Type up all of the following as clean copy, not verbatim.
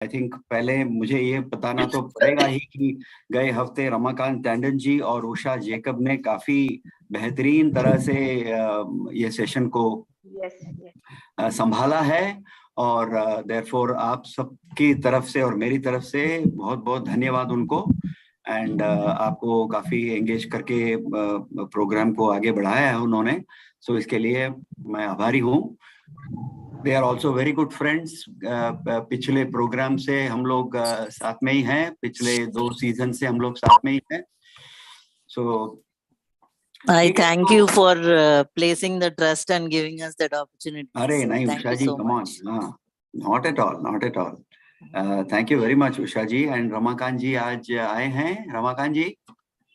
I think पहले मुझे ये बताना तो पड़ेगा ही कि गए हफ्ते रमाकांत टैंडन जी और उषा जेकब ने काफी बेहतरीन तरह से ये सेशन को संभाला है, और देयरफॉर आप सबकी तरफ से और मेरी तरफ से बहुत बहुत धन्यवाद उनको। एंड आपको काफी एंगेज करके प्रोग्राम को आगे बढ़ाया है उन्होंने, सो इसके लिए मैं आभारी हूँ। They are also very good friends. पिछले प्रोग्राम से हम लोग साथ में ही हैं, पिछले 2 सीजन से हम लोग साथ में ही हैं। सो I thank you for placing the trust and giving us that opportunity. अरे नहीं उषा जी, कम ऑन, हाँ, not at all, not at all. Thank you very much Usha ji. And Ramakant ji आज आए हैं, रमाकांत जी,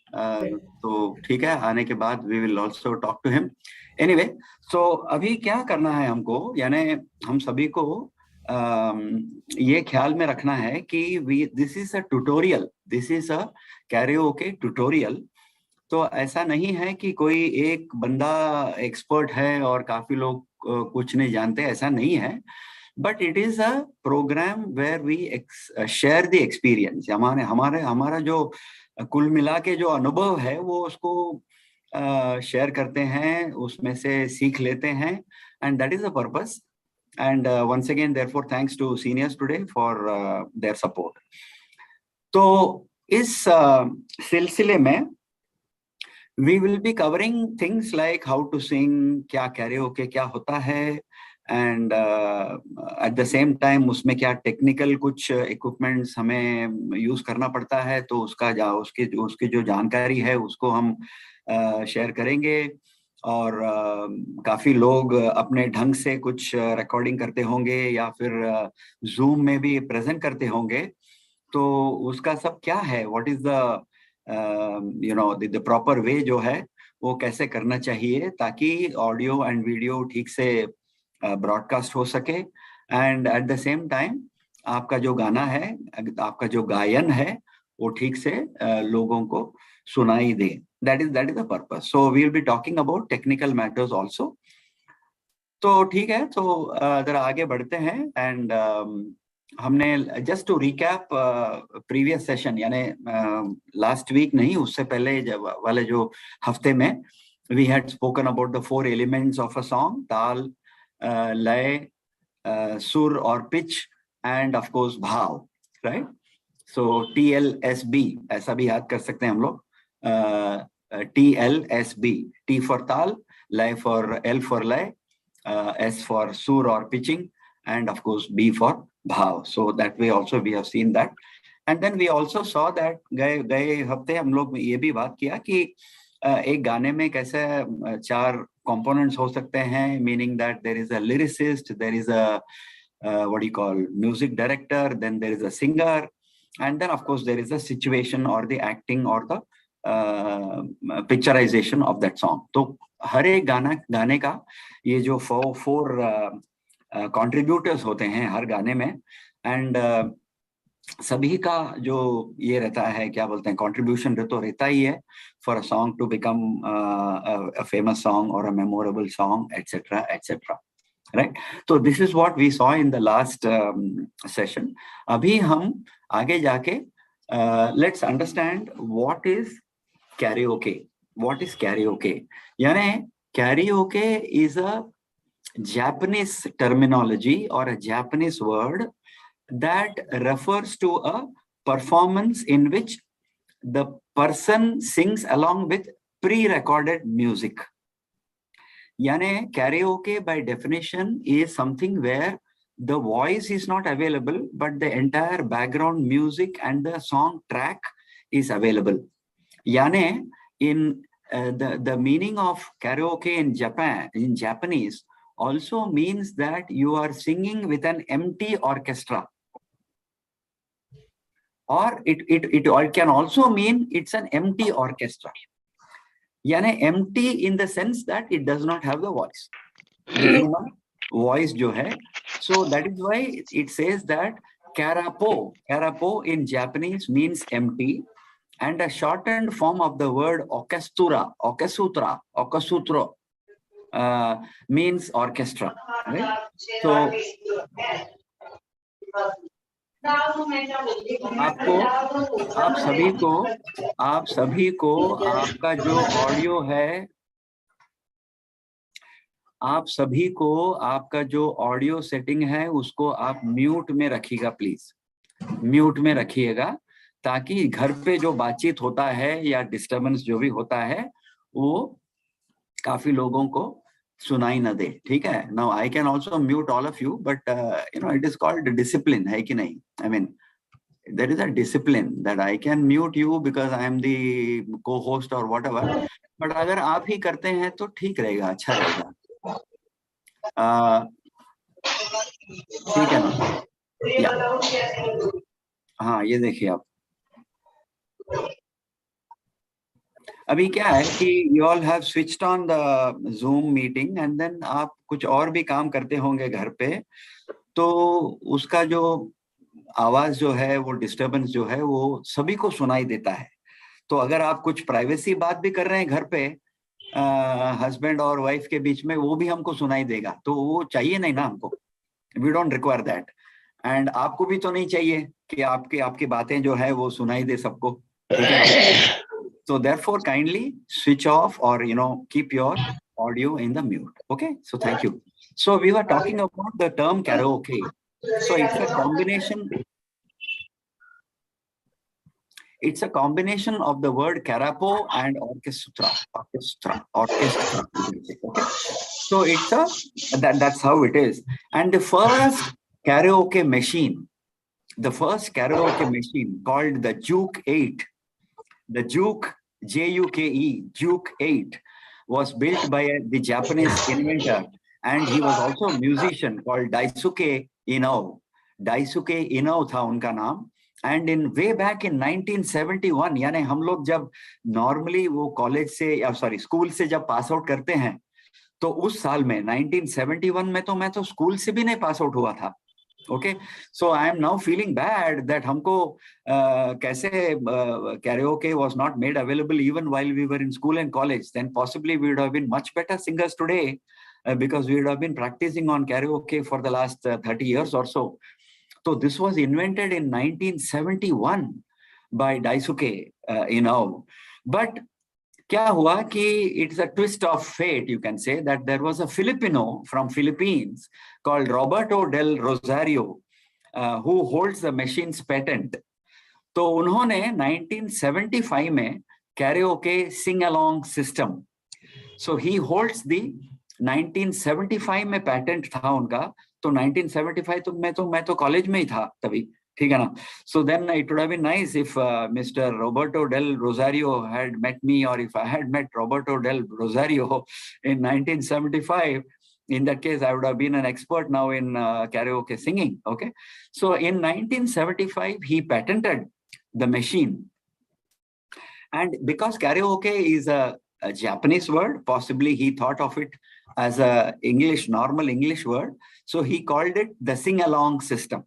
तो ठीक है, आने के बाद we will also talk to him. Anyway, so अभी क्या करना है हमको, यानी हम सभी को ये ख्याल में रखना है कि this is a tutorial, this is a karaoke tutorial. तो ऐसा नहीं है कि कोई एक बंदा एक्सपर्ट है और काफी लोग कुछ नहीं जानते, ऐसा नहीं है। But it is a program where we share the experience. हमारा जो कुल मिला के जो अनुभव है वो उसको शेयर करते हैं, उसमें से सीख लेते हैं, and that is the purpose. And once again therefore thanks to seniors today for their support. तो इस सिलसिले में we will be covering things like how to sing, क्या karaoke क्या होता है, and at the same time उसमें क्या टेक्निकल कुछ इक्विपमेंट्स हमें यूज करना पड़ता है, तो उसकी जो जानकारी है उसको हम शेयर करेंगे। और काफी लोग अपने ढंग से कुछ रिकॉर्डिंग करते होंगे या फिर जूम में भी प्रेजेंट करते होंगे, तो उसका सब क्या है, what is the the proper way जो है वो कैसे करना चाहिए ताकि ऑडियो एंड वीडियो ठीक से ब्रॉडकास्ट हो सके, and at the same time आपका जो गाना है, आपका जो गायन है वो ठीक से लोगों को सुनाई दे। That is the purpose. So we will be talking about technical matters also. तो ठीक है, तो जरा आगे बढ़ते हैं। एंड हमने just to recap previous session, यानी लास्ट वीक नहीं, उससे पहले वाले जो हफ्ते में we had spoken about the 4 elements of a song, ताल, लय, सुर और पिच, एंड ऑफ कोर्स भाव, राइट। सो TLSB ऐसा भी याद कर सकते हैं हम लोग। TLSB, T फॉर ताल, लय फॉर L फॉर लय, S for sur or pitching, and of course B for bhav. So that way also we have seen that. And then we also saw that गए हफ्ते हम लोग ये भी बात किया कि एक गाने में कैसे 4 components हो सकते हैं, meaning that there is a lyricist, there is a what do you call music director, then there is a singer, and then of course there is a situation or the acting or the picturization of that song. तो हर एक गाने का ये जो 4 contributors होते हैं हर गाने में, एंड सभी का जो ये रहता है, क्या बोलते हैं, कंट्रीब्यूशन तो रहता ही है for a song to become a famous song और a memorable song, etcetera etcetera, right. तो this is what we saw in the last session. अभी हम आगे जाके let's understand what is karaoke. What is karaoke? यानी karaoke is a Japanese terminology or a Japanese word that refers to a performance in which the person sings along with pre-recorded music. यानी karaoke by definition is something where the voice is not available but the entire background music and the song track is available. यानी in the meaning of karaoke in Japanese also means that you are singing with an empty orchestra, or it can also mean it's an empty orchestra, यानी empty in the sense that it does not have the voice, the human voice जो है. So that is why it says that karapo in Japanese means empty, and a shortened form of the word orchestra means orchestra, right? So आपको आप सभी को आपका जो audio है, आप सभी को आपका जो ऑडियो सेटिंग है उसको आप म्यूट में रखिएगा, प्लीज म्यूट में रखिएगा, ताकि घर पे जो बातचीत होता है या डिस्टरबेंस जो भी होता है वो काफी लोगों को सुनाई न दे, ठीक है। Now I can also mute all of you, but it is called discipline, है कि नहीं? I mean there is a discipline that I can mute you because I am the co-host or whatever, but अगर आप ही करते हैं तो ठीक रहेगा, अच्छा रहेगा। ठीक है ना? या हाँ, ये देखिए आप, अभी क्या है कि you all have switched on the Zoom meeting and then आप कुछ और भी काम करते होंगे घर पे, तो उसका जो आवाज जो है, वो डिस्टरबेंस जो है, वो सभी को सुनाई देता है। तो अगर आप कुछ प्राइवेसी बात भी कर रहे हैं घर पे हस्बैंड और वाइफ के बीच में, वो भी हमको सुनाई देगा, तो वो चाहिए नहीं ना हमको। We don't require that, and आपको भी तो नहीं चाहिए कि आपकी बातें जो है वो सुनाई दे सबको, ठीक है ना? So therefore kindly switch off or keep your audio in the mute. Okay, so thank you. So we were talking about the term karaoke. So it's a combination of the word karapo and orchestra. Okay, so that's how it is. And the first karaoke machine called the Juke 8, the Juke, Juke, Juke 8, was built by the Japanese inventor, and he was also a musician called Daisuke Inao. Daisuke Inao था उनका नाम, and in way back in 1971, यानी हम लोग जब normally वो college से या सॉरी स्कूल से जब पास आउट करते हैं, तो उस साल में 1971 में तो मैं तो स्कूल से भी नहीं पास आउट हुआ था। Okay, so I am now feeling bad that हमको कैसे karaoke was not made available even while we were in school and college. Then possibly we would have been much better singers today because we would have been practicing on karaoke for the last 30 years or so. So this was invented in 1971 by Daisuke Inao. But क्या हुआ कि it's a twist of fate, you can say, that there was a Filipino from Philippines called Roberto del Rosario who holds the machine's patent. तो उन्होंने 1975 में karaoke sing-along system, so he holds the 1975 में patent था उनका, तो 1975 तो मैं तो कॉलेज में ही था तभी, ठीक है ना? So then it would have been nice if Mr. Roberto del Rosario had met me, or if I had met Roberto del Rosario in 1975. In that case, I would have been an expert now in karaoke singing. Okay, so in 1975 he patented the machine, and because karaoke is a Japanese word, possibly he thought of it as a normal English word, so he called it the sing-along system.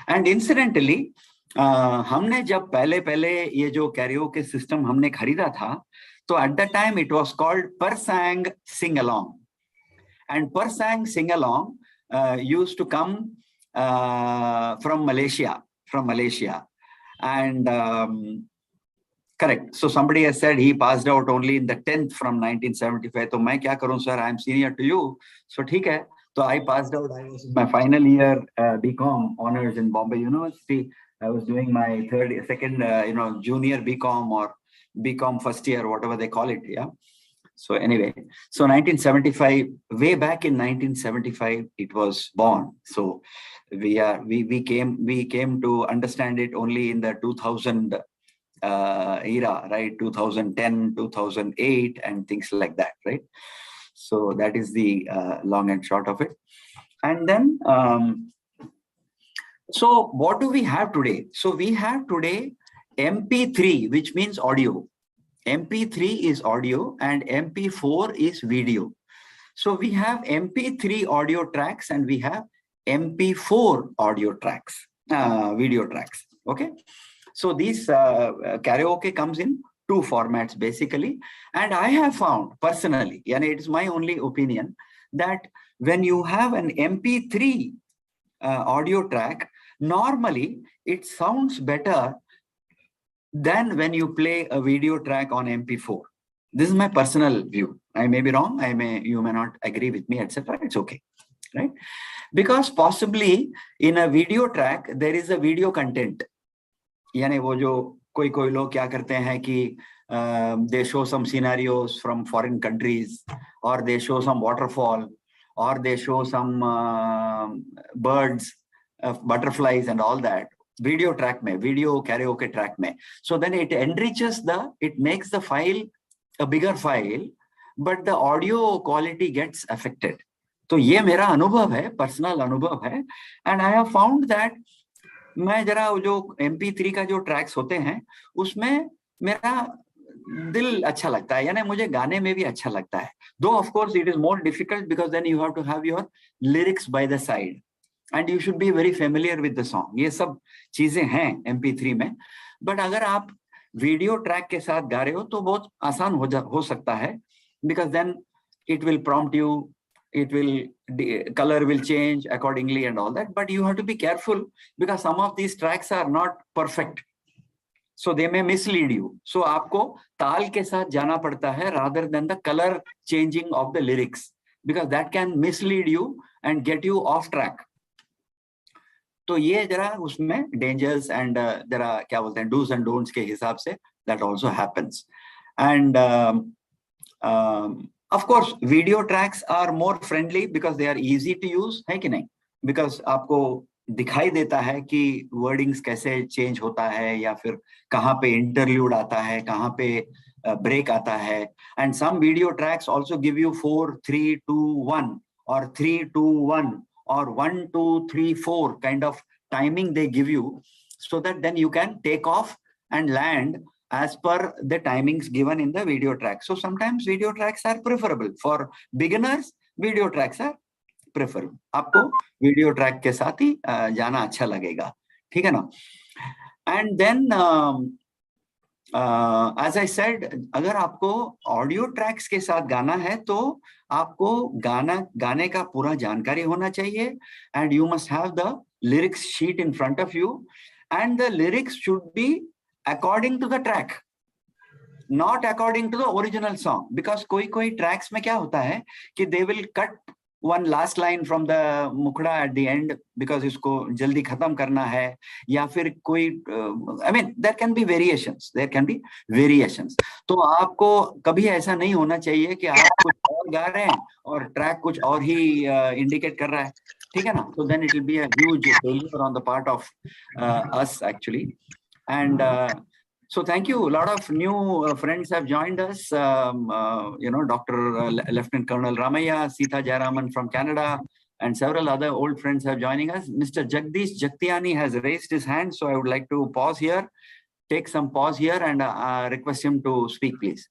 And incidentally, हमने जब पहले ये जो karaoke system हमने खरीदा था, तो at that time it was called Per-sang sing-along, and Per-sang sing-along used to come from Malaysia, and correct. So somebody has said he passed out only in the 10th from 1975. तो मैं क्या करूं sir, I am senior to you, so ठीक है. So I passed out. I was in my final year BCom honors in Bombay University. I was doing my second junior BCom or BCom first year, whatever they call it. Yeah. So anyway, so 1975, way back in 1975, it was born. So we came to understand it only in the 2000 era, right? 2010, 2008, and things like that, right? So that is the long and short of it. And then, so what do we have today? So we have today MP3, which means audio. MP3 is audio and MP4 is video. So we have MP3 audio tracks and we have MP4 audio tracks, video tracks. Okay. So these karaoke comes in two formats basically, and I have found personally, and it is my only opinion, that when you have an MP3 audio track, normally it sounds better than when you play a video track on MP4. This is my personal view. I may be wrong. You may not agree with me, etc. It's okay, right? Because possibly in a video track there is a video content. यानी वो जो कोई लोग क्या करते हैं कि they show some scenarios from foreign countries, or they show some waterfall, or they show some birds, butterflies and all that. Video track में, video karaoke track में. So then it enriches it makes the file a bigger file, but the audio quality gets affected. तो ये मेरा अनुभव है, personal अनुभव है, and I have found that मैं जरा जो MP3 का जो ट्रैक्स होते हैं उसमें मेरा दिल अच्छा लगता है, यानी मुझे गाने में भी अच्छा लगता है. Though of course it is more difficult because then you have to have your lyrics by the side and you should be very familiar with the song. ये सब चीजें हैं MP3 में, but अगर आप वीडियो ट्रैक के साथ गा रहे हो तो बहुत आसान हो सकता है, because then it will prompt you, color will change accordingly and all that, but you have to be careful because some of these tracks are not perfect, so they may mislead you. So आपको ताल के साथ जाना पड़ता है rather than the color changing of the lyrics, because that can mislead you and get you off track. तो ये जरा उसमें dangers and जरा क्या बोलते हैं do's and don'ts के हिसाब से that also happens. And of course video tracks are more friendly because they are easy to use, है कि नहीं? Because आपको दिखाई देता है कि wordings कैसे change होता है, या फिर कहाँ पे interlude आता है, कहाँ पे break आता है. And some video tracks also give you 4, 3, 2, 1 or 3, 2, 1 or 1, 2, 3, 4 kind of timing they give you, so that then you can take off and land as per the timings given in the video track. So sometimes video tracks are preferable. For beginners, video tracks are preferable. आपको video track के साथ ही जाना अच्छा लगेगा, ठीक है ना? And then as I said, अगर आपको audio tracks के साथ गाना है तो आपको गाने का पूरा जानकारी होना चाहिए, and you must have the lyrics sheet in front of you, and the lyrics should be according to the track, not according to the original song. Because कोई tracks में क्या होता है कि they will cut one last line from the मुखड़ा at the end because इसको जल्दी खत्म करना है, या फिर कोई I mean there can be variations. तो आपको कभी ऐसा नहीं होना चाहिए कि आप कुछ और गा रहे हैं और ट्रैक कुछ और ही indicate कर रहा है, ठीक है ना? So then it will be a huge failure on the part of us actually. And so thank you. A lot of new friends have joined us. Dr. Lieutenant Colonel Ramaya, Sita Jayaraman from Canada, and several other old friends have joining us. Mr. Jagdish Jaktiani has raised his hand, so I would like to take some pause here and request him to speak, please.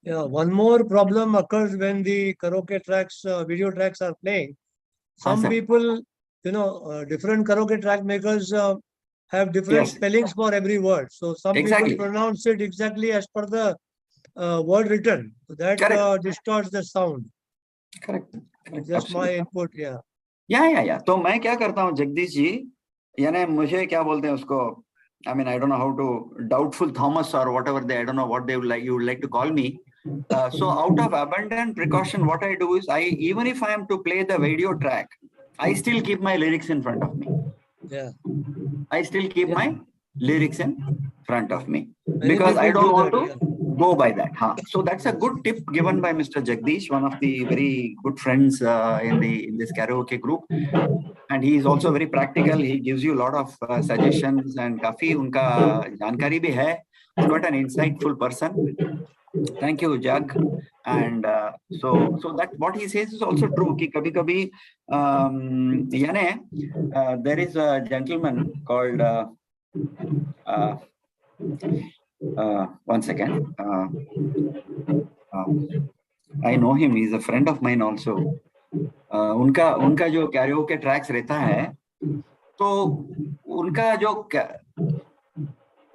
Yeah, one more problem occurs when the karaoke tracks, video tracks are playing. Some people, different karaoke track makers have different spellings for every word. So some people pronounce it exactly as per the word written. So that distorts the sound. Correct. Just my input, yeah. Yeah. तो मैं क्या करता हूँ जगदीश जी, यानी मुझे क्या बोलते हैं उसको, I mean, I don't know how to, doubtful Thomas or whatever I don't know what you would like to call me. So out of abundant precaution, what I do is even if I am to play the video track, I still keep my lyrics in front of me. Yeah. I still keep my lyrics in front of me because I don't want to go by that. So that's a good tip given by Mr. Jagdish, one of the very good friends in this karaoke group. And he is also very practical. He gives you a lot of suggestions and काफी उनका जानकारी भी है. He's quite an insightful person. Thank you, Jag. And so that what he says is also true. कि कभी-कभी there is a gentleman called one second. I know him. He's a friend of mine also. उनका जो karaoke tracks रहता है तो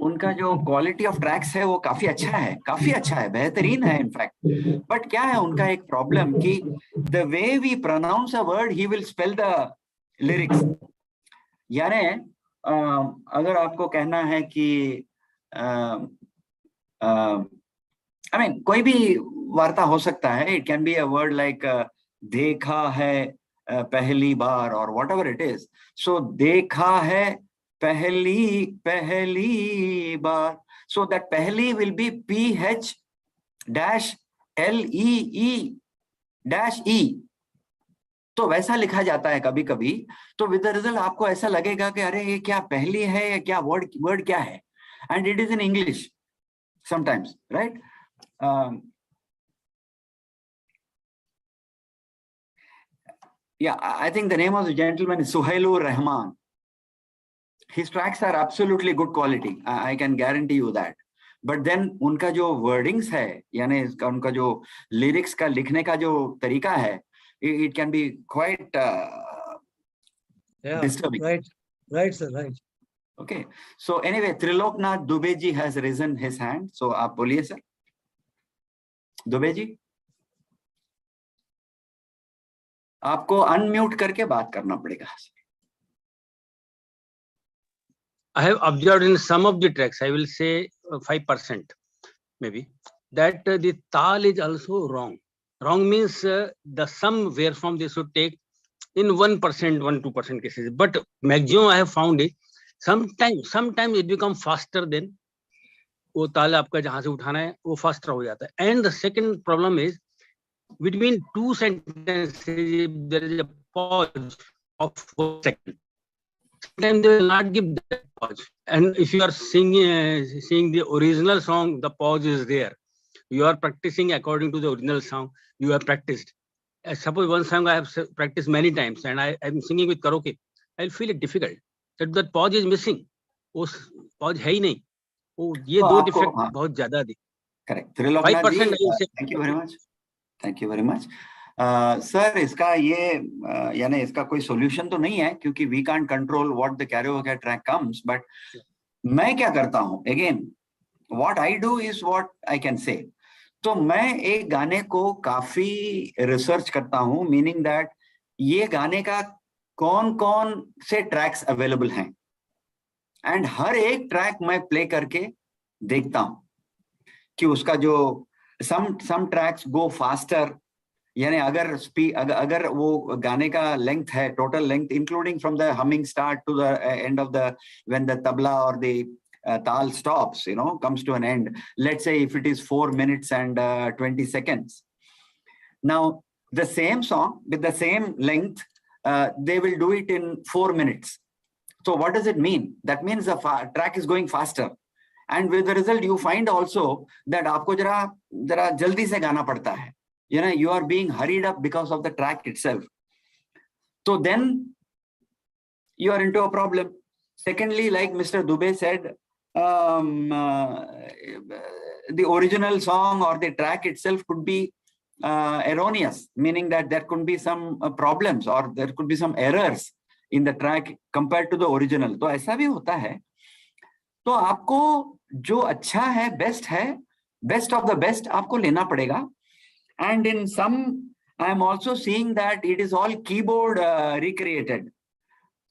उनका जो quality of tracks है वो काफी अच्छा है, बेहतरीन है इनफैक्ट. बट क्या है उनका एक प्रॉब्लम कि the way we pronounce a word he will spell the lyrics. यानी अगर आपको कहना है कि आई मीन कोई भी वार्ता हो सकता है, it can be a word like देखा है पहली बार और व्हाट एवर इट इज। सो देखा है पहली पहली बार, सो दैट पहली विल बी PHLEE-E। तो वैसा लिखा जाता है कभी कभी। तो विद द रिजल्ट आपको ऐसा लगेगा कि अरे ये क्या पहली है या क्या वर्ड क्या है, and it is in English sometimes, right? Yeah, I think the name of the gentleman is Suhailur Rahman. His tracks are absolutely good quality. I can guarantee you that. But then उनका जो wordings है, यानी उनका जो lyrics का लिखने का जो तरीका है, it can be quite disturbing. Right, sir, right. Okay. So anyway, Triloknath Dubey ji has risen his hand. So आप बोलिए sir. दुबे जी, आपको अनम्यूट करके बात करना पड़ेगा। I have observed in some of the tracks, I will say 5% maybe, that the tal is also wrong. Wrong means the sum where from they should take in 1%, 1-2% cases. But maximum I have found it, sometimes it becomes faster than वो ताल आपका जहां से उठाना है वो faster हो जाता है. And the second problem is between two sentences there is a pause of 4 seconds. Sometimes they will not give that pause. And if you are singing the original song, the pause is there. You are practicing according to the original song. You have practiced. Suppose one song I have practiced many times and I am singing with karaoke. I'll feel it difficult. That pause is missing. वो pause है ही नहीं. ये दो defect बहुत ज्यादा दी. Correct. Triloknath ji, thank you very much. Thank you very much. Sir, इसका ये यानी इसका कोई सॉल्यूशन तो नहीं है, क्योंकि we can't control what the karaoke track comes. But मैं क्या करता हूं, again what I do is what I can say. तो मैं एक गाने को काफी रिसर्च करता हूं, मीनिंग दैट ये गाने का कौन कौन से ट्रैक्स अवेलेबल हैं, एंड हर एक ट्रैक मैं प्ले करके देखता हूं कि उसका जो सम ट्रैक्स गो फास्टर, यानी अगर वो गाने का लेंथ है, total length including from the humming start to the end of the when the tabla और the tal stops, comes to an end. Let's say if it is 4 minutes and 20 seconds. Now the same song with the same length, they will do it in 4 minutes. So what does it mean? That means the track is going faster, and with the result you find also that आपको जरा जल्दी से गाना पड़ता है. You are being hurried up because of the track itself. So then you are into a problem. Secondly, like Mr. Dubey said, the original song or the track itself could be erroneous, meaning that there could be some problems or there could be some errors in the track compared to the original. तो ऐसा भी होता है. तो आपको जो अच्छा है, बेस्ट ऑफ द बेस्ट आपको लेना पड़ेगा. And in some, I am also seeing that it is all keyboard recreated.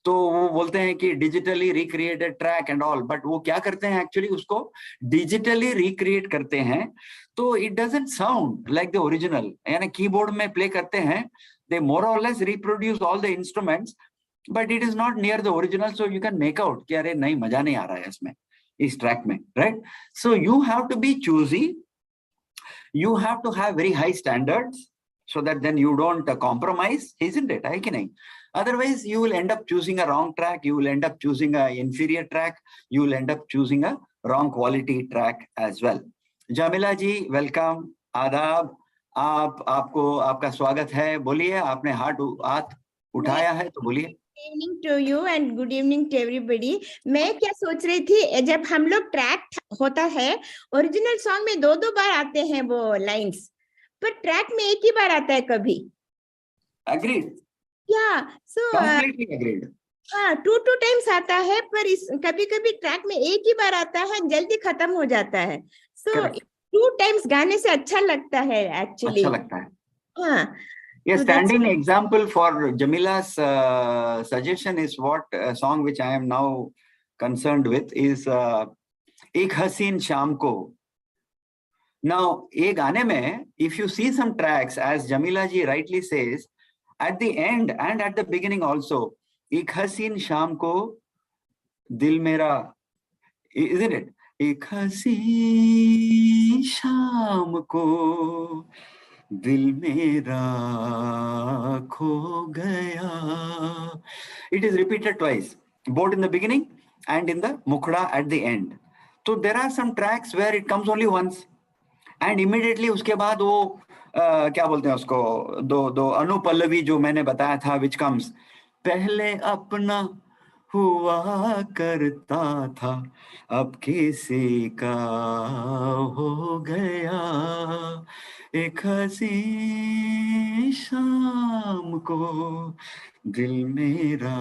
तो वो बोलते हैं कि digitally recreated track and all, but वो क्या करते हैं एक्चुअली, उसको डिजिटली रिक्रिएट करते हैं. तो it doesn't sound like the original. यानी कीबोर्ड में प्ले करते हैं, दे मोर और less reproduce all the instruments, but it is not near the original. So you can make out कि अरे नहीं, मजा नहीं आ रहा है इसमें, इस ट्रैक में, right? So you have to be choosy. You have to have very high standards so that then you don't compromise, isn't it? है कि नहीं? Otherwise, you will end up choosing a wrong track. You will end up choosing an inferior track. You will end up choosing a wrong quality track as well. Jamila ji, welcome. आदाब. आपका स्वागत है. बोलिए, आपने हाथ उठाया है तो बोलिए. Good evening to you and good evening to everybody. मैं क्या सोच रही थी, जब हम लोग ट्रैक होता है, ओरिजिनल सॉन्ग में 2 बार आते हैं वो लाइंस, पर ट्रैक में एक ही बार आता है कभी. Agreed. Yeah, so completely agreed. हाँ, 2 times आता है, पर कभी कभी ट्रैक में एक ही बार आता है, जल्दी खत्म हो जाता है. So 2 times गाने से अच्छा लगता है एक्चुअली. अच्छा लगता है. हाँ, Yes, So that's standing example for Jamila's suggestion is what song which I am now concerned with is Ek Haseen Shaam Ko. Now, ye gaane mein, if you see some tracks, as Jamila ji rightly says, at the end and at the beginning also, Ek Haseen Shaam Ko, Dil Mera, isn't it? Ek Haseen Shaam Ko, Dil Mera Kho Gaya. It is repeated twice, both in the beginning and in the Mukhda at the end. So there are some tracks where it comes only once. And immediately उसके बाद वो क्या बोलते हैं उसको दो अनुपल्लवी जो मैंने बताया था विच कम्स पहले अपना हुआ करता था अब किसी का हो गया एक हंसी शाम को दिल मेरा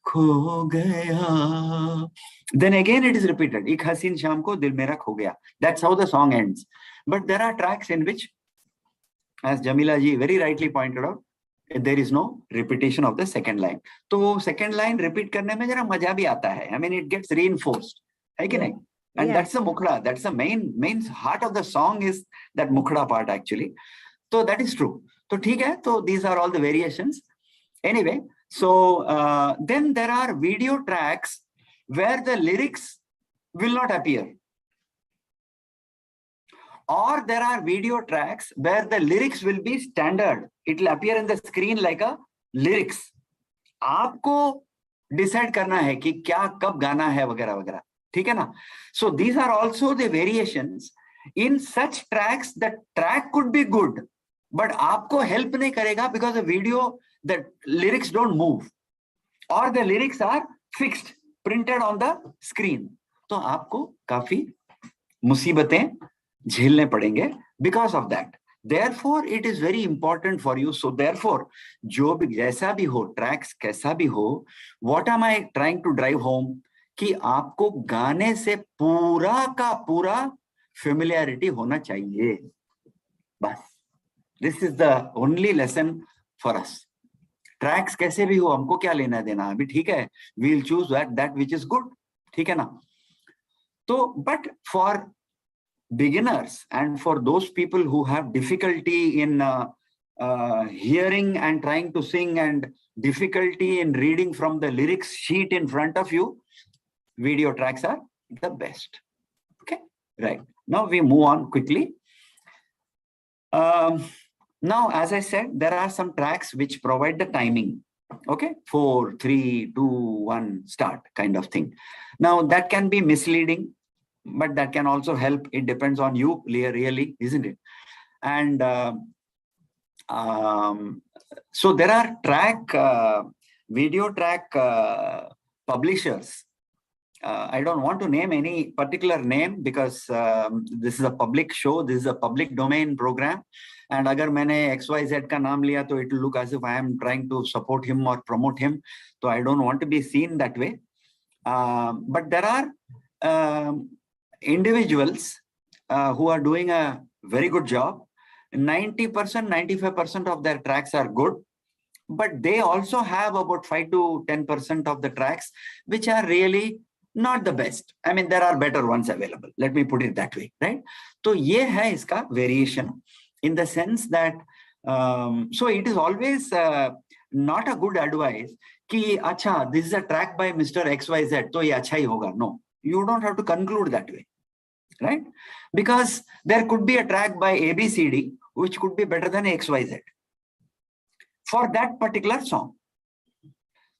खो गया. Then again it is repeated. Ek Haseen Shaam Ko Dil Mera Kho Gaya. That's how the song ends. But there are tracks in which, as Jamila ji very rightly pointed out, there is no repetition of the second line. So second line repeat करने में जरा मजा भी आता है. I mean, it gets reinforced. है कि नहीं? And that's the mukhda. That's the main heart of the song is that mukhda part actually. So that is true. So ठीक है. So these are all the variations. Anyway, so then there are video tracks where the lyrics will not appear. Or there are video tracks where the lyrics will be standard. It will appear in the screen like a lyrics. आपको decide करना है कि क्या कब गाना है वगैरह वगैरह. ठीक है ना? So these are also the variations. In such tracks, the track could be good, but आपको help नहीं करेगा because the video, the lyrics don't move. Or the lyrics are fixed, printed on the screen. तो आपको काफी मुसीबतें झेलने पड़ेंगे because of that. Therefore, it is very important for you. So therefore, जो भी जैसा भी हो, tracks कैसा भी हो, what am I trying to drive home? कि आपको गाने से पूरा का पूरा familiarity होना चाहिए. बस. This is the only lesson for us. Tracks कैसे भी हो, हमको क्या लेना देना अभी ठीक है. We'll choose that which is good. ठीक है ना? तो but for beginners and for those people who have difficulty in hearing and trying to sing and difficulty in reading from the lyrics sheet in front of you, video tracks are the best. Okay, right. Now we move on quickly. Now, as I said, there are some tracks which provide the timing. Okay, 4, 3, 2, 1, start kind of thing. Now that can be misleading, but that can also help. It depends on you, really, isn't it? And so there are video track publishers. I don't want to name any particular name because this is a public show, this is a public domain program. And agar maine XYZ ka naam liya, to it will look as if I am trying to support him or promote him. So I don't want to be seen that way. But there are individuals who are doing a very good job. 90%, 95% of their tracks are good, but they also have about 5 to 10% of the tracks which are really not the best. I mean, there are better ones available. Let me put it that way, right? So ye hai iska variation in the sense that so it is always not a good advice ki acha this is a track by Mr. XYZ, to ye acha hi hoga. No, you don't have to conclude that way. Right? Because there could be a track by ABCD which could be better than XYZ for that particular song.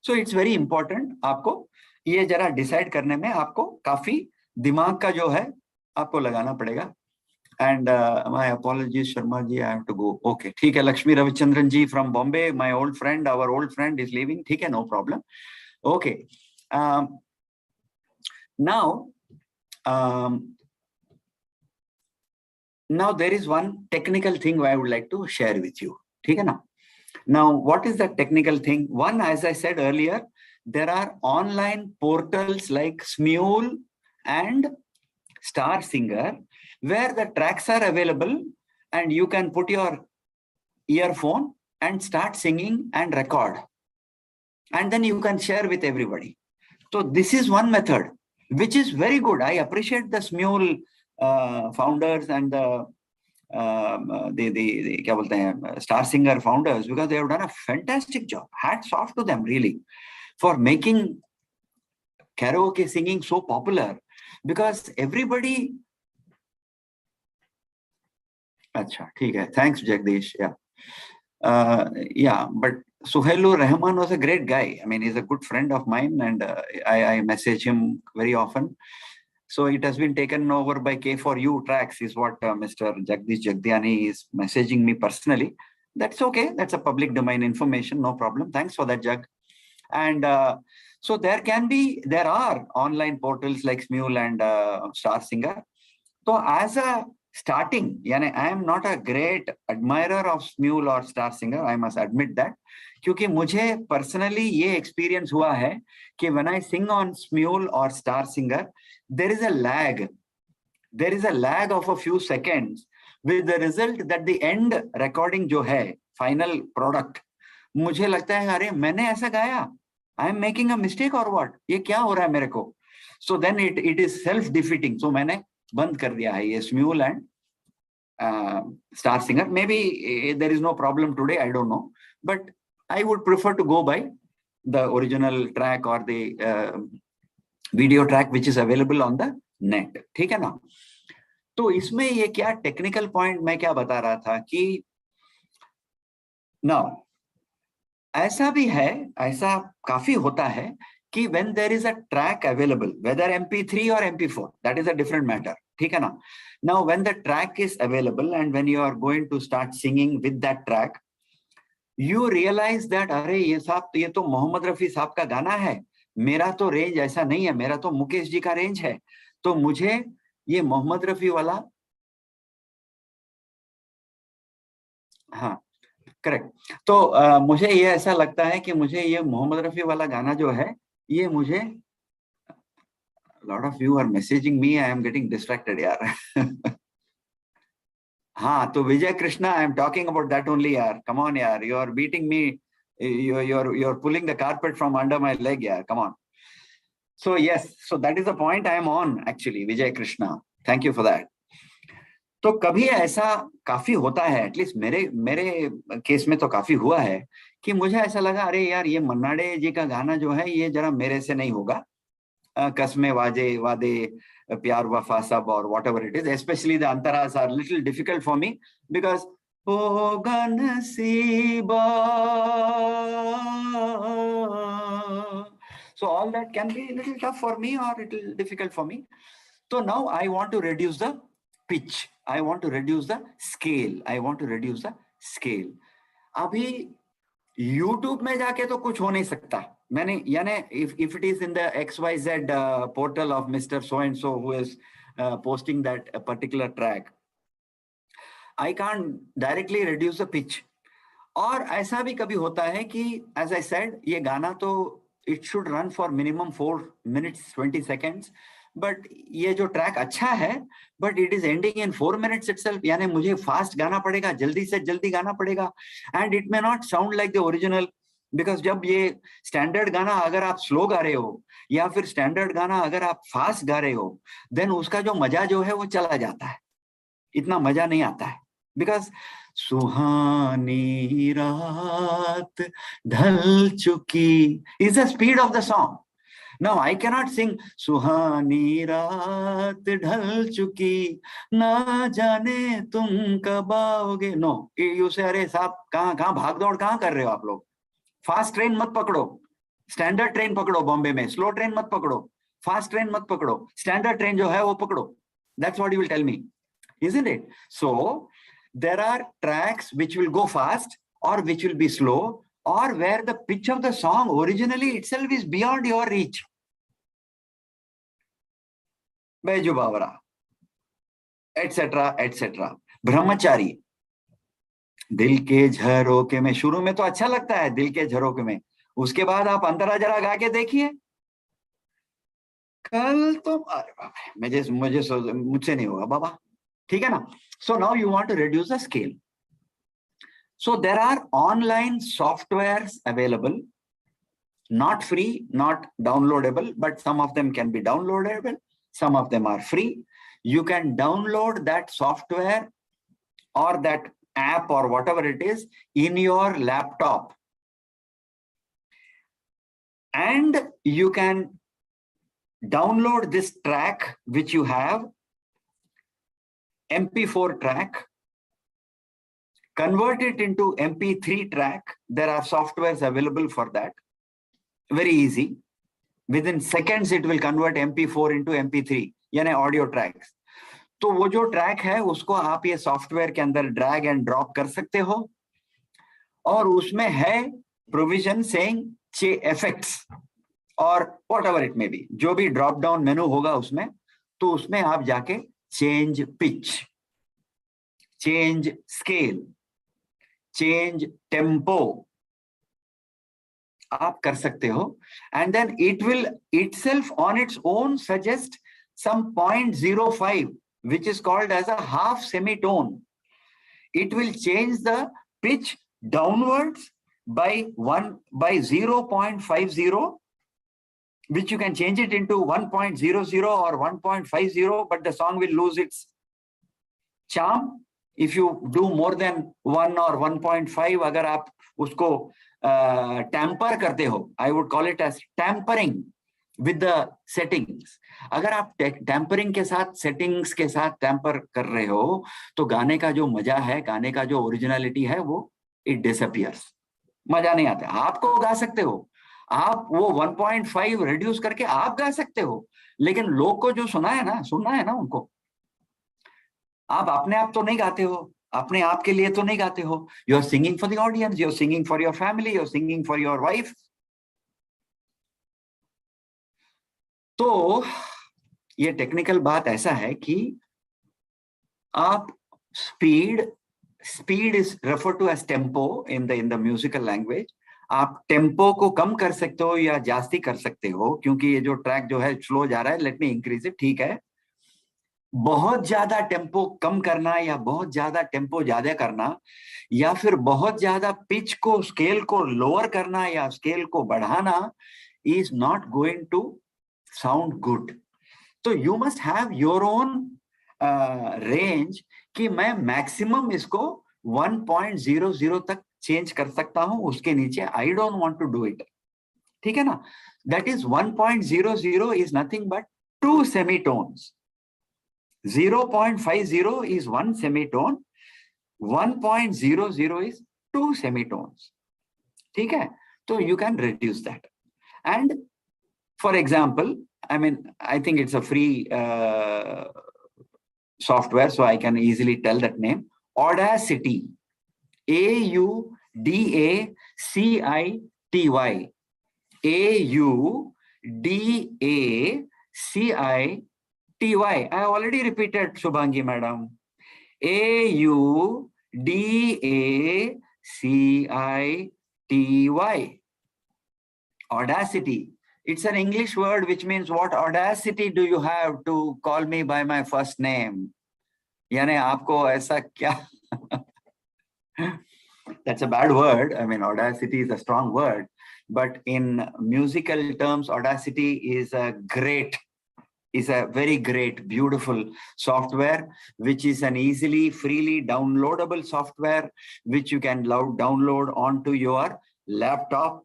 So it's very important. आपको ये जरा decide करने में आपको काफी दिमाग का जो है आपको लगाना पड़ेगा. And my apologies, Sharma ji, I have to go. Okay, ठीक है. Lakshmi Ravichandran ji from Bombay, my old friend, our old friend is leaving. ठीक है, no problem. Okay. Now there is one technical thing I would like to share with you. ठीक है ना? Now, what is that technical thing? One, as I said earlier, there are online portals like Smule and Star Singer where the tracks are available and you can put your earphone and start singing and record. And then you can share with everybody. So this is one method, which is very good. I appreciate the Smule founders and the क्या बोलते हैं, Star Singer founders, because they have done a fantastic job. Hats off to them, really, for making karaoke singing so popular, because everybody. अच्छा, ठीक है. Thanks, Jagdish. Yeah, but Suhailur Rahman was a great guy. I mean, he's a good friend of mine, and I message him very often. So it has been taken over by K4U Tracks, is what Mr. Jagdish Jagdiani is messaging me personally. That's okay. That's a public domain information. No problem. Thanks for that, Jag. And so there are online portals like Smule and Star Singer. So as a starting, यानी I am not a great admirer of Smule or Star Singer. I must admit that. क्योंकि मुझे personally ये experience हुआ है कि when I sing on Smule or Star Singer, there is a lag. There is a lag of a few seconds, with the result that the end recording जो है, final product, मुझे लगता है अरे मैंने ऐसा गाया, I am making a mistake or what? ये क्या हो रहा है मेरे को? So then it is self-defeating. So मैंने बंद कर दिया है ये Smule and Star Singer. Maybe there is no problem today, I don't know, but I would prefer to go by the original track or the video track which is available on the net. ठीक है ना? तो इसमें ये क्या technical point मैं क्या बता रहा था कि now ऐसा भी है, ऐसा काफी होता है कि when there is a track available, whether MP3 or MP4, that is a different matter. ठीक है ना? Now when the track is available and when you are going to start singing with that track, you realize that अरे ये तो मोहम्मद रफी साहब का गाना है, मेरा तो रेंज ऐसा नहीं है, मेरा तो मुकेश जी का रेंज है, तो मुझे ये मोहम्मद रफी वाला, हाँ करेक्ट, तो मुझे ये ऐसा लगता है कि मुझे ये मोहम्मद रफी वाला गाना जो है, ये मुझे lot of you are messaging me, I am getting distracted यार. हाँ, तो विजय Krishna, I am talking about that only यार. Come on यार, you are beating me, you're pulling the carpet from under my leg यार. Come on. So yes, so that is the point I am on actually, Vijay Krishna. Thank you for that. तो कभी ऐसा काफी होता है, at least मेरे case में तो काफी हुआ है कि मुझे ऐसा लगा अरे यार ये मन्ना डे जी का गाना जो है ये जरा मेरे से नहीं होगा. कसमे वादे प्यार वफा सब और whatever it is, especially the antaras are little difficult for me because होगा नसीबा, so all that can be a little tough for me or a little difficult for me. So now I want to reduce the pitch, I want to reduce the scale, I want to reduce the scale. अभी YouTube में जाके तो कुछ हो नहीं सकता. मैंने यानी if it is in the XYZ portal of Mr. So and so who is posting that particular track, I can't directly reduce the pitch. और ऐसा भी कभी होता है कि as I said, ये गाना तो it should run for minimum 4 minutes 20 seconds. But ये जो ट्रैक अच्छा है, but it is ending in 4 minutes itself, यानी मुझे फास्ट गाना पड़ेगा, जल्दी से जल्दी गाना पड़ेगा, and it may not sound like the original. Because जब ये स्टैंडर्ड गाना अगर आप स्लो गा रहे हो या फिर स्टैंडर्ड गाना अगर आप फास्ट गा रहे हो, देन उसका जो मजा जो है वो चला जाता है, इतना मजा नहीं आता है. बिकॉज सुहानी रात ढल चुकी is the speed of the song. Now I cannot sing सुहानी रात ढल चुकी ना जाने तुम कब आओगे. No, you say अरे साहब कहाँ भाग दौड़ कहाँ कर रहे हो आप लोग. फास्ट ट्रेन मत पकड़ो, स्टैंडर्ड ट्रेन पकड़ो. बॉम्बे में स्लो ट्रेन मत पकड़ो, फास्ट ट्रेन मत पकड़ो, स्टैंडर्ड ट्रेन जो है वो पकड़ो. That's what you will tell me, isn't it? So there are tracks which will go fast or which will be slow, or where the pitch of the song originally itself is beyond your reach. Baiju Bawra etcetera etcetera. ब्रह्मचारी, दिल के झरोके में, शुरू में तो अच्छा लगता है दिल के झरोके में, उसके बाद आप अंतरा जरा गा के देखिए, कल तो अरे बाबा मुझसे नहीं होगा बाबा. ठीक है ना? So now you want to reduce the scale. So there are online softwares available, not free, not downloadable, but some of them can be downloadable. Some of them are free. You can download that software or that app or whatever it is in your laptop. And you can download this track which you have, MP4 track, convert it into MP3 track. There are softwares available for that. Very easy. Within seconds, it will convert MP4 into MP3, यानी audio tracks. तो वो जो track है उसको आप ये software के अंदर ड्रैग एंड ड्रॉप कर सकते हो, और उसमें है प्रोविजन सेइंग इफेक्ट्स और व्हाटएवर इट मे बी, जो भी ड्रॉप डाउन मेनू होगा उसमें, तो उसमें आप जाके change pitch, change scale, change tempo आप कर सकते हो, and then it will itself on its own suggest some 0.05 which is called as a half semitone. It will change the pitch downwards by 0.50, which you can change it into 1.00 or 1.50, but the song will lose its charm if you do more than 1 or 1.5. अगर आप उसको tamper करते हो, I would call it as tampering with the settings. अगर आप tampering के साथ, settings के साथ टैम्पर कर रहे हो, तो गाने का जो मजा है, गाने का जो ओरिजिनलिटी है, वो इट डिसअपियर्स, मजा नहीं आता। आपको गा सकते हो, आप वो 1.5 रिड्यूस करके आप गा सकते हो, लेकिन लोग को जो सुनना है ना उनको। आप अपने आप तो नहीं गाते हो, अपने आप के लिए तो नहीं गाते हो। You are singing for the audience, you are singing for your family, you are singing for your wife. तो ये टेक्निकल बात ऐसा है कि आप speed is refer to as tempo in the musical language. आप टेम्पो को कम कर सकते हो या जास्ती कर सकते हो, क्योंकि ये जो ट्रैक जो है स्लो जा रहा है, लेट मी इंक्रीज इट, ठीक है। बहुत ज्यादा टेम्पो कम करना या बहुत ज्यादा टेम्पो ज्यादा करना, या फिर बहुत ज्यादा पिच को, स्केल को लोअर करना या स्केल को बढ़ाना is not going to sound good. So you must have your own range कि मैं maximum इसको 1.00 तक change कर सकता हूं, उसके नीचे I don't want to do it. ठीक है ना? That is 1.00 is nothing but 2 semitones. 0.50 is 1 semitone. 1.00 is 2 semitones. ठीक है? तो you can reduce that. And for example, I mean, I think it's a free software, so I can easily tell that name. Audacity. A-U-D-A-C-I-T-Y. A-U-D-A-C-I-T-Y. I already repeated, Shubhangi madam. A-U-D-A-C-I-T-Y. Audacity. It's an English word which means, what audacity do you have to call me by my first name? यानी आपको ऐसा क्या? That's a bad word. I mean, audacity is a strong word, but in musical terms, audacity is a very great, beautiful software, which is an easily, freely downloadable software, which you can download onto your laptop.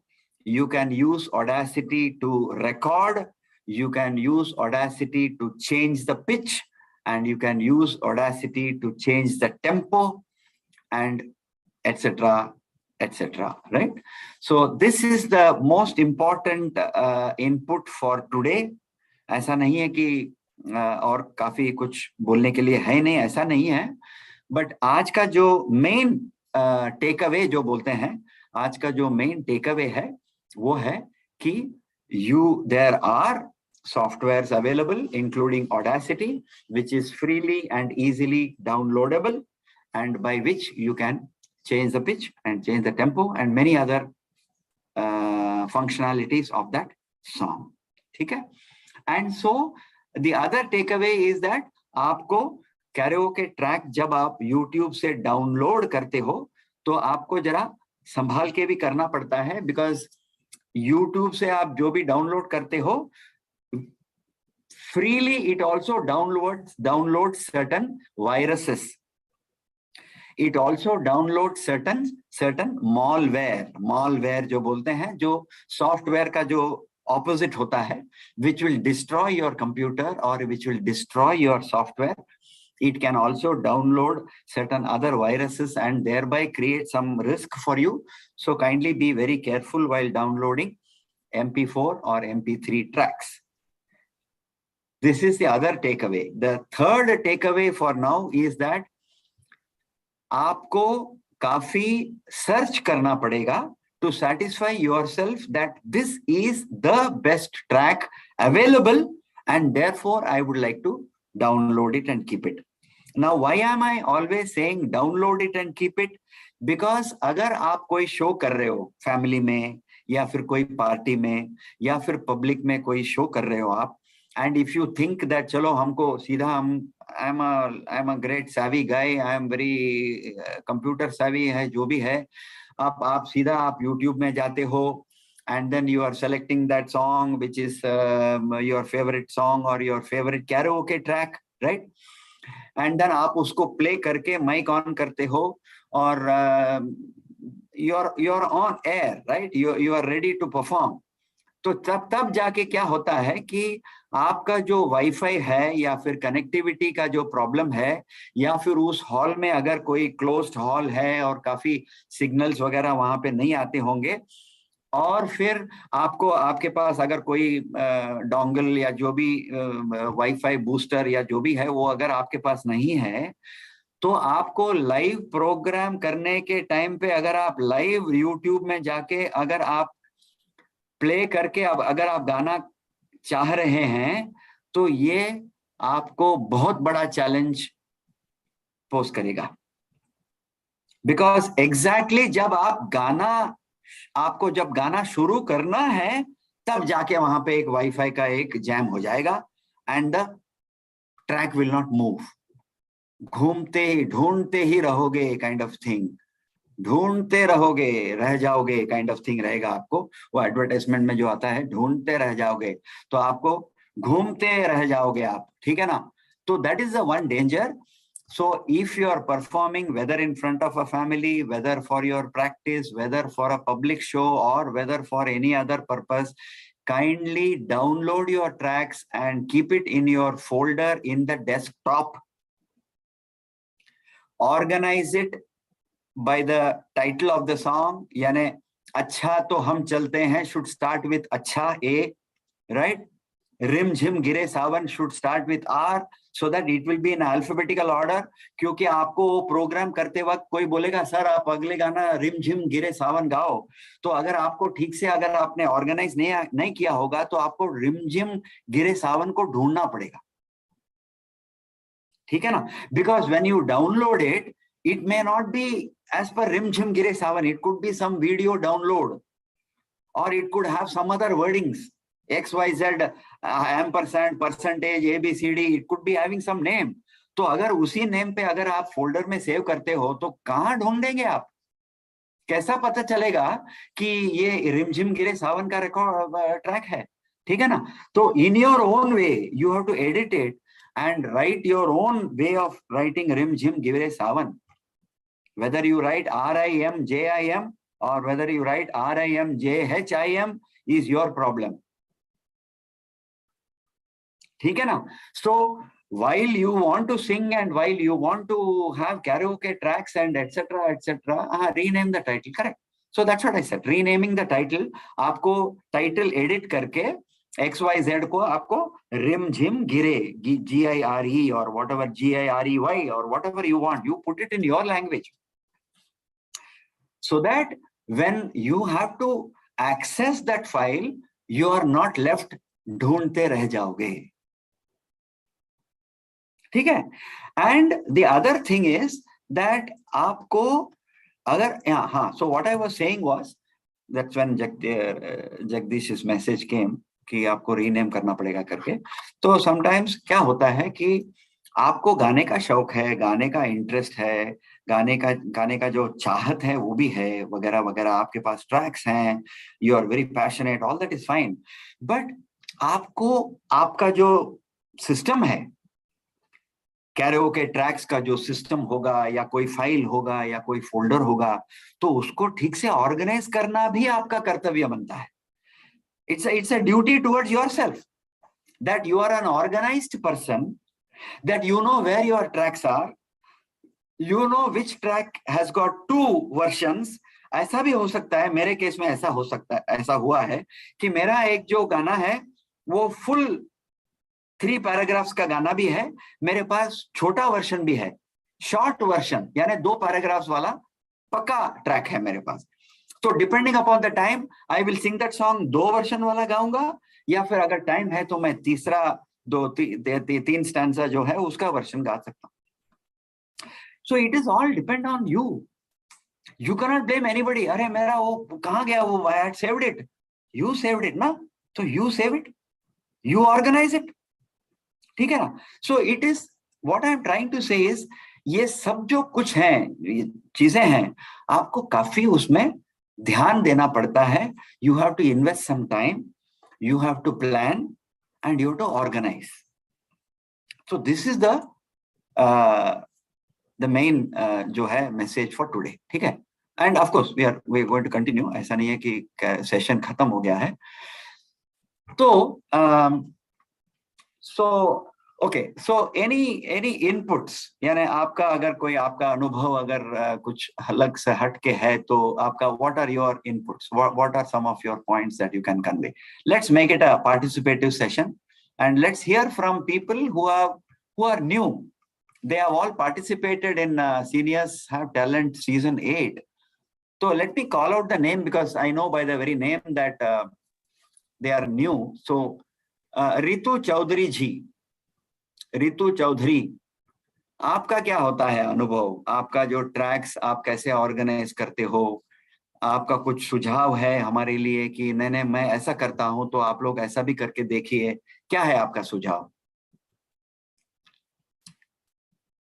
You can use Audacity to record, you can use Audacity to change the pitch, and you can use Audacity to change the tempo, and etc, etc, right? So this is the most important input for today. ऐसा नहीं है कि और काफी कुछ बोलने के लिए है नहीं, ऐसा नहीं है, बट आज का जो मेन टेक अवे जो बोलते हैं, आज का जो मेन टेक अवे है वो है कि there are softwares available including Audacity, which is freely and easily downloadable, and by which you can change the pitch and change the tempo and many other functionalities of that song. ठीक है? And so the other takeaway is that आपको karaoke track जब आप YouTube से download करते हो, तो आपको जरा संभाल के भी करना पड़ता है, बिकॉज यूट्यूब से आप जो भी डाउनलोड करते हो freely, it also downloads certain viruses. It also downloads certain malware जो बोलते हैं, जो सॉफ्टवेयर का जो opposite होता है, which will destroy your computer or which will destroy your software. It can also download certain other viruses and thereby create some risk for you. So kindly be very careful while downloading MP4 or MP3 tracks. This is the other takeaway. The third takeaway for now is that आपको काफी search करना पड़ेगा to satisfy yourself that this is the best track available, and therefore I would like to download it and keep it. Now, why am I always saying download it and keep it? Because अगर आप कोई show कर रहे हो family में, या फिर कोई पार्टी में, या फिर पब्लिक में कोई शो कर रहे हो आप, and if you think that चलो हमको सीधा I'm a great savvy guy, I am very computer savvy है, जो भी है, आप सीधा आप YouTube में जाते हो, and then you are selecting that song which is your favorite song or your favorite karaoke track, right? And then आप उसको play करके mic on करते हो और you're on air, right? You are ready to perform. तो तब जाके क्या होता है कि आपका जो वाईफाई है या फिर कनेक्टिविटी का जो प्रॉब्लम है, या फिर उस हॉल में अगर कोई क्लोज्ड हॉल है और काफी सिग्नल्स वगैरह वहां पे नहीं आते होंगे, और फिर आपके पास अगर कोई डोंगल या जो भी वाईफाई बूस्टर या जो भी है वो अगर आपके पास नहीं है, तो आपको लाइव प्रोग्राम करने के टाइम पे अगर आप लाइव यूट्यूब में जाके अगर आप प्ले करके अब अगर आप गाना चाह रहे हैं, तो ये आपको बहुत बड़ा चैलेंज पोज करेगा। बिकॉज एग्जैक्टली जब आपको जब गाना शुरू करना है, तब जाके वहां पे एक वाईफाई का एक जैम हो जाएगा and the track will not move. घूमते ही ढूंढते ही रहोगे काइंड ऑफ थिंग, ढूंढते रहोगे, रह जाओगे काइंड ऑफ थिंग रहेगा आपको। वो एडवर्टाइजमेंट में जो आता है, ढूंढते रह जाओगे, तो आपको घूमते रह जाओगे आप, ठीक है ना। तो that is the one danger. So if you are performing, whether in front of a family, whether for your practice, whether for a public show, or whether for any other purpose, kindly download your tracks and keep it in your folder in the desktop. Organize it by the title of the song. यानी अच्छा तो हम चलते हैं should start with अच्छा A, right? Rim झिम गिरे सावन should start with R, so that it will be in alphabetical order. क्योंकि आपको वो प्रोग्राम करते वक्त कोई बोलेगा सर आप अगले गाना रिम झिम गिरे सावन गाओ, तो अगर आपको ठीक से अगर आपने ऑर्गेनाइज नहीं किया होगा, तो आपको रिम झिम गिरे सावन को ढूंढना पड़ेगा, ठीक है ना। Because when you download it, it may not be as per rim jhim gire savan, it could be some video download, or it could have some other wordings XYZ ampersand percentage ABCD, it could be having some name. तो अगर उसी name पे अगर आप folder में save करते हो, तो कहाँ ढूंढेंगे आप, कैसा पता चलेगा कि ये रिमझिम गिरे सावन का रिकॉर्ड ट्रैक है, ठीक है ना। तो in your own way you have to edit it and write your own way of writing rim jhim gire savan. Whether you write RIMJIM or whether you write RIMJHIM is your problem, ठीक है ना। So while you want to sing and while you want to have karaoke tracks and etc, rename the title, correct. So that's what I said, renaming the title. आपको title edit करके XYZ को आपको rim झिम गिरे GIRE or whatever GIREY or whatever you want, you put it in your language, so that when you have to access that file, you are not left ढूंढते रह जाओगे, ठीक है। And the other thing is that आपको अगर हाँ, so what I was saying was that's when Jagdish's message came कि आपको रीनेम करना पड़ेगा करके। तो समटाइम्स क्या होता है कि आपको गाने का शौक है, गाने का इंटरेस्ट है, गाने का जो चाहत है वो भी है, वगैरह वगैरह, आपके पास ट्रैक्स हैं, you are very passionate, all that is fine, but आपको आपका जो सिस्टम है, कैरोके ट्रैक्स का जो सिस्टम होगा या कोई फाइल होगा या कोई फोल्डर होगा, तो उसको ठीक से ऑर्गेनाइज करना भी आपका कर्तव्य बनता है. It's a duty towards yourself, that you are an organized person, that you know where your tracks are, you know which track has got 2 versions. ऐसा भी हो सकता है, मेरे केस में ऐसा हो सकता है, ऐसा हुआ है कि मेरा एक जो गाना है वो फुल 3 पैराग्राफ्स का गाना भी है, मेरे पास छोटा वर्जन भी है, शॉर्ट वर्जन यानी 2 पैराग्राफ्स वाला पक्का ट्रैक है मेरे पास. तो depending upon the time I will Singh that song 2 version वाला गाऊंगा, या फिर अगर टाइम है तो मैं तीसरा 3 स्टैंजा जो है उसका वर्जन गा सकता हूँ. So it is all depend on you. You can not blame anybody. अरे मेरा वो कहाँ गया, वो I had saved it. You saved it ना, तो you save it, you organize it. ठीक है ना. So it is what I am trying to say is, ये सब जो कुछ है, ये चीजें हैं, आपको काफी उसमें ध्यान देना पड़ता है. You have to invest some time, you have to plan and you have to organize. So this is the main जो है मैसेज फॉर टुडे. ठीक है. And of course we are going to continue. ऐसा नहीं है कि session खत्म हो गया है. तो ओके, सो एनी इनपुट्स, यानी आपका अगर कोई आपका अनुभव अगर कुछ अलग से हट के है, तो आपका what are your inputs, what are some of your points that you can convey. Let's make it a participative session and let's hear from people who are new. They have all participated in Seniors Have Talent Season 8. So let me call out the name because I know by the very name that they are new. So Ritu Chaudhary ji. Ritu Chaudhary, आपका क्या होता है अनुभव? आपका जो tracks आप कैसे organise करते हो? आपका कुछ सुझाव है हमारे लिए कि नहीं मैं ऐसा करता हूं तो आप लोग ऐसा भी करके देखिए, क्या है आपका सुझाव?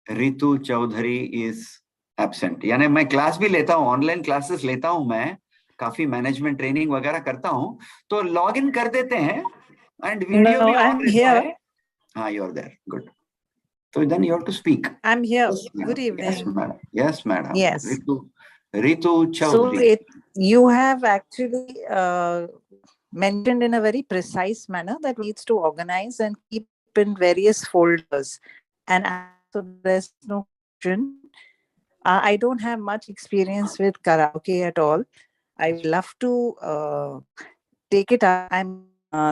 Ritu Chaudhary is absent. यानी मैं क्लास भी लेता हूँ, ऑनलाइन क्लासेस लेता हूँ, मैं काफी मैनेजमेंट ट्रेनिंग वगैरह करता हूँ, तो लॉग इन कर देते हैं एंड वीडियो भी ऑन रहता है. हाँ, you are there. Good. So then you have to speak. I'm here. Yes, Good evening. Yes, madam. Yes, madam. Yes. Ritu Chaudhary. So you have actually mentioned in a very precise manner that needs to organize and keep in various folders. And so there's no question. I don't have much experience with karaoke at all. I would love to take it up.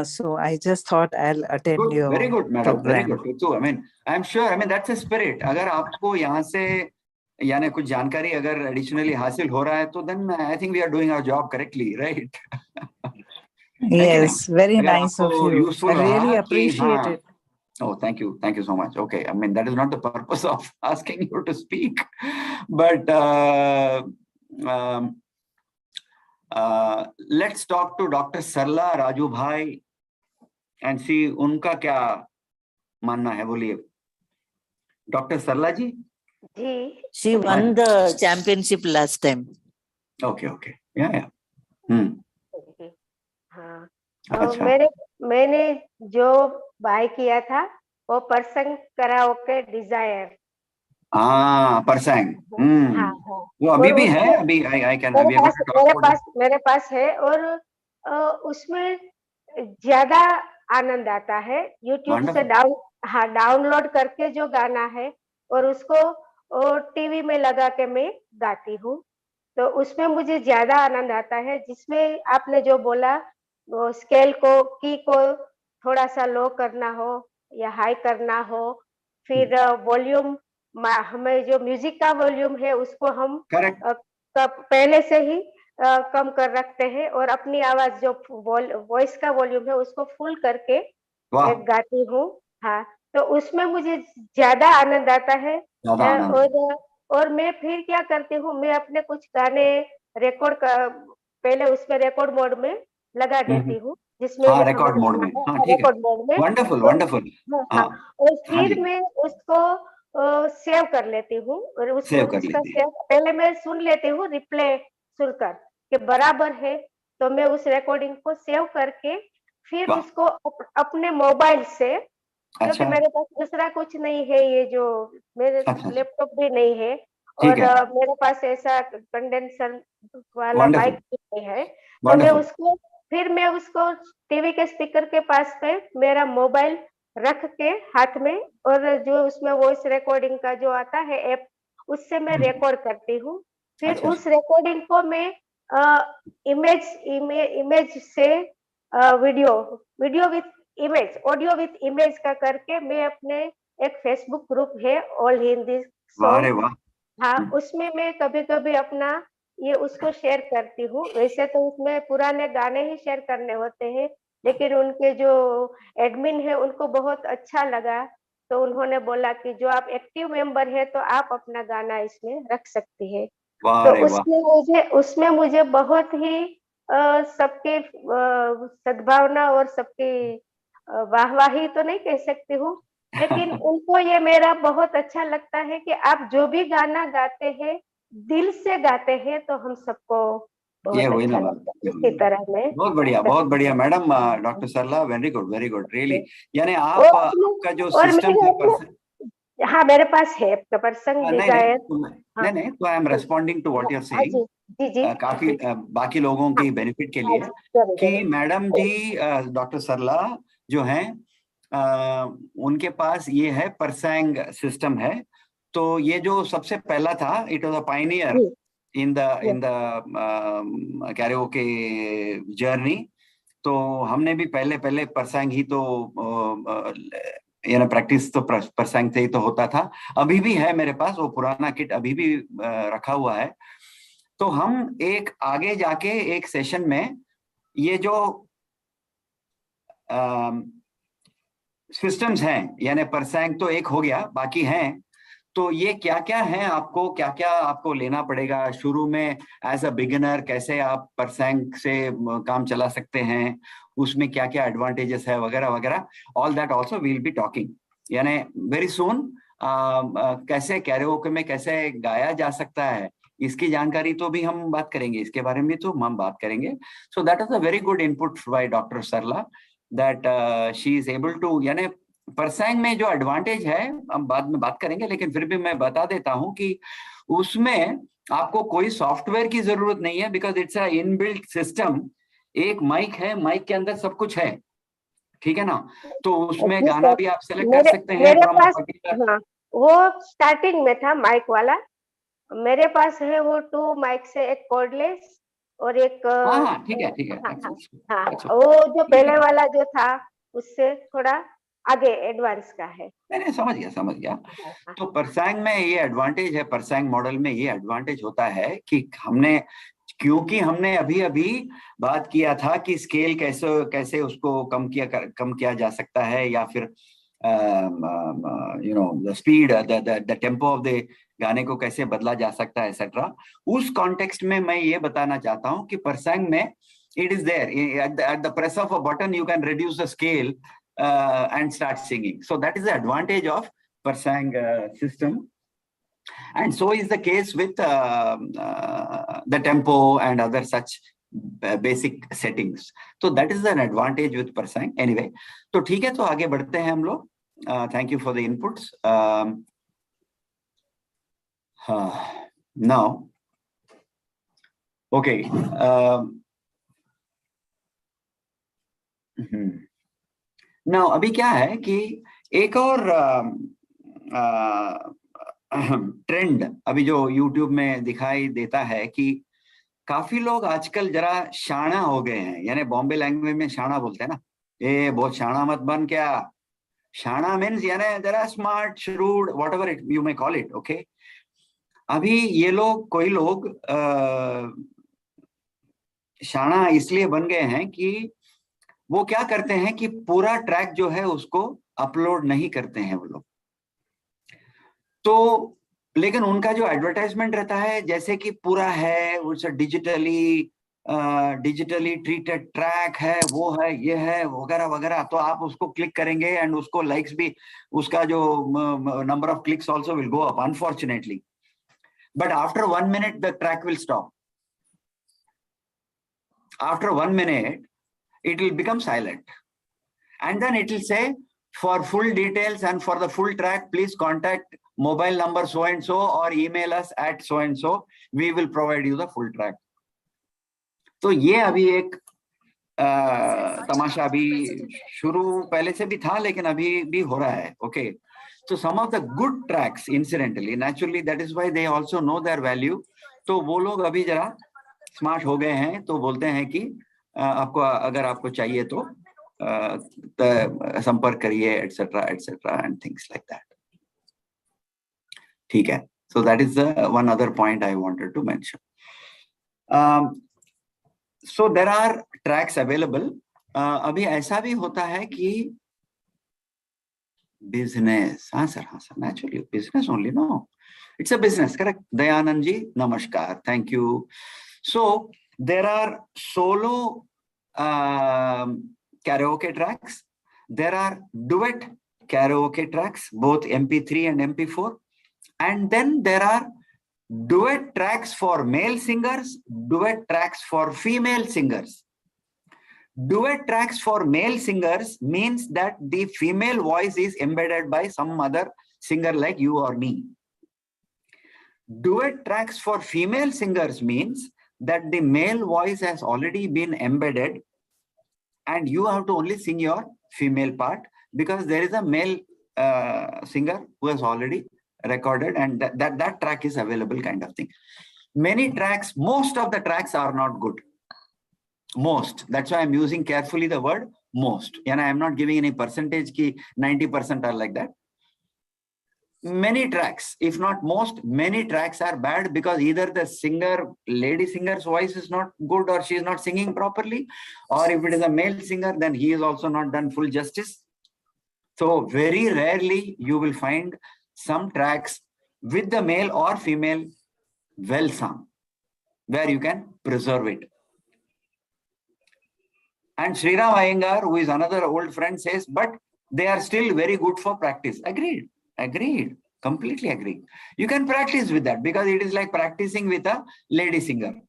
So I just thought I'll attend Good. your Very good, madam. program. Very good. So I mean, I'm sure. I mean, that's a spirit. अगर आपको यहाँ से यानी कुछ जानकारी अगर additionally हासिल हो रहा है, तो then I think we are doing our job correctly, right? Yes, very nice of you. Useful I really रहा कि appreciate हाँ. it. Oh, thank you. Thank you so much. Okay. I mean, that is not the purpose of asking you to speak, but let's talk to Dr. Sarla Raju Bhai and see उनका क्या मानना है. बोलिए doctor Sarla ji. जी, She won the championship last time. Okay. Yeah. हाँ, अच्छा. मैंने जो बाय किया था वो पर्सन कराओके डिजायर. हाँ, परसंग. हाँ. वो अभी भी है. अभी I can. मेरे पास है और उसमें ज्यादा आनंद आता है. YouTube से डाउनलोड करके जो गाना है और उसको टीवी में लगा के मैं गाती हूँ, तो उसमें मुझे ज्यादा आनंद आता है. जिसमें आपने जो बोला, वो स्केल की को थोड़ा सा लो करना हो या हाई करना हो, फिर वॉल्यूम, हमें जो म्यूजिक का वॉल्यूम है उसको हम पहले से ही कम कर रखते हैं और अपनी आवाज जो वॉइस का वॉल्यूम है उसको फुल करके गाती हूँ. हाँ, तो उसमें मुझे ज्यादा आनंद आता है. और मैं फिर क्या करती हूँ, मैं अपने कुछ गाने पहले उसमें रिकॉर्ड मोड में लगा देती हूँ जिसमें हाँ, ये रिकॉर्ड हमने मोड में, सुना हाँ है, ठीक है, रिकॉर्ड मोड में। वंडरफुल तो वंडरफुल। हाँ हाँ हाँ, और हाँ फिर जी, मैं उसको सेव कर लेती हूँ, और उसको सेव कर उसका लेती है। सेव पहले मैं सुन लेती हूँ, रिप्ले सुनकर कि बराबर है, तो मैं उस रिकॉर्डिंग को सेव करके फिर वाह, उसको अपने मोबाइल से, क्योंकि अच्छा मेरे पास दूसरा कुछ नहीं है, ये जो मेरे अच्छा, लैपटॉप भी नहीं है, ठीक और है, मेरे पास ऐसा कंडेंसर वाला माइक वंडरफुल भी नहीं है, तो वंडरफुल, मैं उसको टीवी के स्पीकर के पास पे मेरा मोबाइल रख के हाथ में, और जो उसमें वॉइस रिकॉर्डिंग का जो आता है ऐप, उससे मैं रिकॉर्ड करती हूँ। फिर अच्छा उस रिकॉर्डिंग को मैं इमेज से video video with image, audio with image का करके मैं अपने एक फेसबुक ग्रुप है ऑल हिंदी वाह रे सॉन्ग, वाह, हाँ, उसमें मैं कभी-कभी अपना ये उसको शेयर करती हूँ। वैसे तो उसमें पुराने गाने ही शेयर करने होते हैं, लेकिन उनके जो एडमिन है उनको बहुत अच्छा लगा, तो उन्होंने बोला कि जो आप एक्टिव मेंबर है तो आप अपना गाना इसमें रख सकती है। वाह तो रे वाह, उसमें मुझे बहुत ही सबके सद्भावना और सबकी वाहवाही तो नहीं कह सकती हूँ, लेकिन उनको ये मेरा बहुत अच्छा लगता है कि आप जो भी गाना गाते हैं, दिल से गाते हैं, तो हम सबको ये बहुत हुई ना अच्छा बात, लगता है। ये हुई इसी ना बात। तरह मैं बहुत करती बढ़िया हूँ। मैडम, डॉक्टर सरला, वेरी गुड रियली। यानी और आप अपने आपका जो और सिस्टम मेरे है अपने हाँ, मेरे पास है अपना प्रसंग नहीं नहीं डिजायर। हाँ, नहीं, तो आई एम जी, रेस्पॉन्डिंग टू व्हाट हाँ, यू आर हाँ सेइंग, जी, जी, जी, काफी जी, बाकी लोगों हाँ, की बेनिफिट के हाँ लिए जी, ज़रूर, कि ज़रूर। मैडम जी, डॉक्टर सरला जो हैं, उनके पास ये है परसैंग सिस्टम है। तो ये जो सबसे पहला था, इट वाज अ पायनियर जी, इन द जी, कैरियोके जर्नी। तो हमने भी पहले पहले परसैंग ही तो प्रैक्टिस तो परसैंग से ही तो होता था। अभी भी है मेरे पास वो पुराना किट, अभी भी रखा हुआ है। तो हम एक आगे जाके एक सेशन में ये जो सिस्टम्स हैं, यानी परसैंग तो एक हो गया, बाकी हैं, तो ये क्या क्या है, आपको क्या क्या आपको लेना पड़ेगा शुरू में एज अ बिगिनर, कैसे आप परसैंग से काम चला सकते हैं, उसमें क्या क्या एडवांटेजेस है वगैरह वगैरह, all that also we will be talking, यानी वेरी सून। कैसे कैरियोके में कैसे गाया जा सकता है, इसकी जानकारी तो भी हम बात करेंगे, इसके बारे में तो हम बात करेंगे। So that is a very good input by doctor Sarla, that she is able to, यानी परसैंग में जो एडवांटेज है हम बाद में बात करेंगे, लेकिन फिर भी मैं बता देता हूं कि उसमें आपको कोई सॉफ्टवेयर की जरूरत नहीं है, because it's a inbuilt system. एक माइक है, माइक के अंदर सब कुछ है, ठीक है ना। तो उसमें जी गाना सर, भी आप सेलेक्ट कर मेरे सकते हैं मेरे फ्रॉम अ पास, पर्टिकुलर। हाँ, वो स्टार्टिंग में था माइक वाला, मेरे पास है वो 2 माइक से, एक कॉर्डलेस और एक हाँ हाँ, ठीक है ठीक है, हाँ, हाँ, अच्छा अच्छा, हाँ, वो जो ठीक है। पहले वाला जो था उससे थोड़ा आगे एडवांस का है। मैंने समझ गया समझ गया। हाँ, हाँ, तो परसैंग में ये एडवांटेज है, परसैंग मॉडल में ये एडवांटेज होता है कि हमने, क्योंकि हमने अभी अभी बात किया था कि स्केल कैसे कैसे उसको कम किया जा सकता है, या फिर the speed, the tempo of the गाने को कैसे बदला जा सकता है, एक्सेट्रा। उस कॉन्टेक्स्ट में मैं ये बताना चाहता हूँ कि परसैंग में it is there, at the press of a button you can reduce the scale and start singing. So that is the advantage of Persang system. And so is the case with the tempo and other such basic settings. So that is an advantage with Persang. Anyway, तो ठीक है, तो आगे बढ़ते हैं हम लोग. Thank you for the inputs. Now, okay. Now, अभी क्या है कि एक और ट्रेंड अभी जो YouTube में दिखाई देता है कि काफी लोग आजकल जरा शाना हो गए हैं, यानी बॉम्बे लैंग्वेज में शाना बोलते हैं ना, ये बहुत शाना मत बन क्या। शाना मीन्स यानी जरा smart, shrewd, what ever it you may call it, okay. अभी ये लोग, कोई लोग शाना इसलिए बन गए हैं कि वो क्या करते हैं कि पूरा ट्रैक जो है उसको अपलोड नहीं करते हैं वो लोग। तो लेकिन उनका जो एडवर्टाइजमेंट रहता है जैसे कि पूरा है, उसे डिजिटली डिजिटली ट्रीटेड ट्रैक है, वो है, ये है, वगैरह वगैरह, तो आप उसको क्लिक करेंगे एंड उसको लाइक्स भी, उसका जो number of clicks also will go up unfortunately, but after 1 minute the track will stop. After 1 minute it will become silent, and then it will say, for full details and for the full track please contact mobile number so and so or email us at so and so, we will provide you the full track. तो ये अभी एक तमाशा अभी शुरू पहले से भी था लेकिन अभी भी हो रहा है. Okay, so some of the good tracks incidentally naturally that is why they also know their value. तो वो लोग अभी जरा स्मार्ट हो गए हैं, तो बोलते हैं कि आपको अगर आपको चाहिए तो संपर्क करिए etcetera etcetera and things like that. ठीक है, so that is one other point I wanted to mention. So there are tracks available. अभी ऐसा भी होता है कि बिजनेस, हाँ sir naturally business only, no it's a business, correct. Dayanand ji नमस्कार, thank you. So there are solo karaoke tracks, there are duet karaoke tracks, both MP3 and MP4, and then there are duet tracks for male singers, duet tracks for female singers. Duet tracks for male singers means that the female voice is embedded by some other singer like you or me. Duet tracks for female singers means that the male voice has already been embedded and you have to only sing your female part because there is a male singer who has already recorded and that track is available, kind of thing. Many tracks, most of the tracks are not good. Most, that's why I'm using carefully the word most, and I am not giving any percentage ki 90% are like that. Many tracks, if not most, many tracks are bad because either the singer, lady singer's voice is not good or she is not singing properly, or if it is a male singer, then he is also not done full justice. So very rarely you will find some tracks with the male or female well sung, where you can preserve it. And Sriram Iyengar, who is another old friend, says, but they are still very good for practice. Agreed. Agreed, completely agreed. You can practice with that because it is like practicing with a lady singer,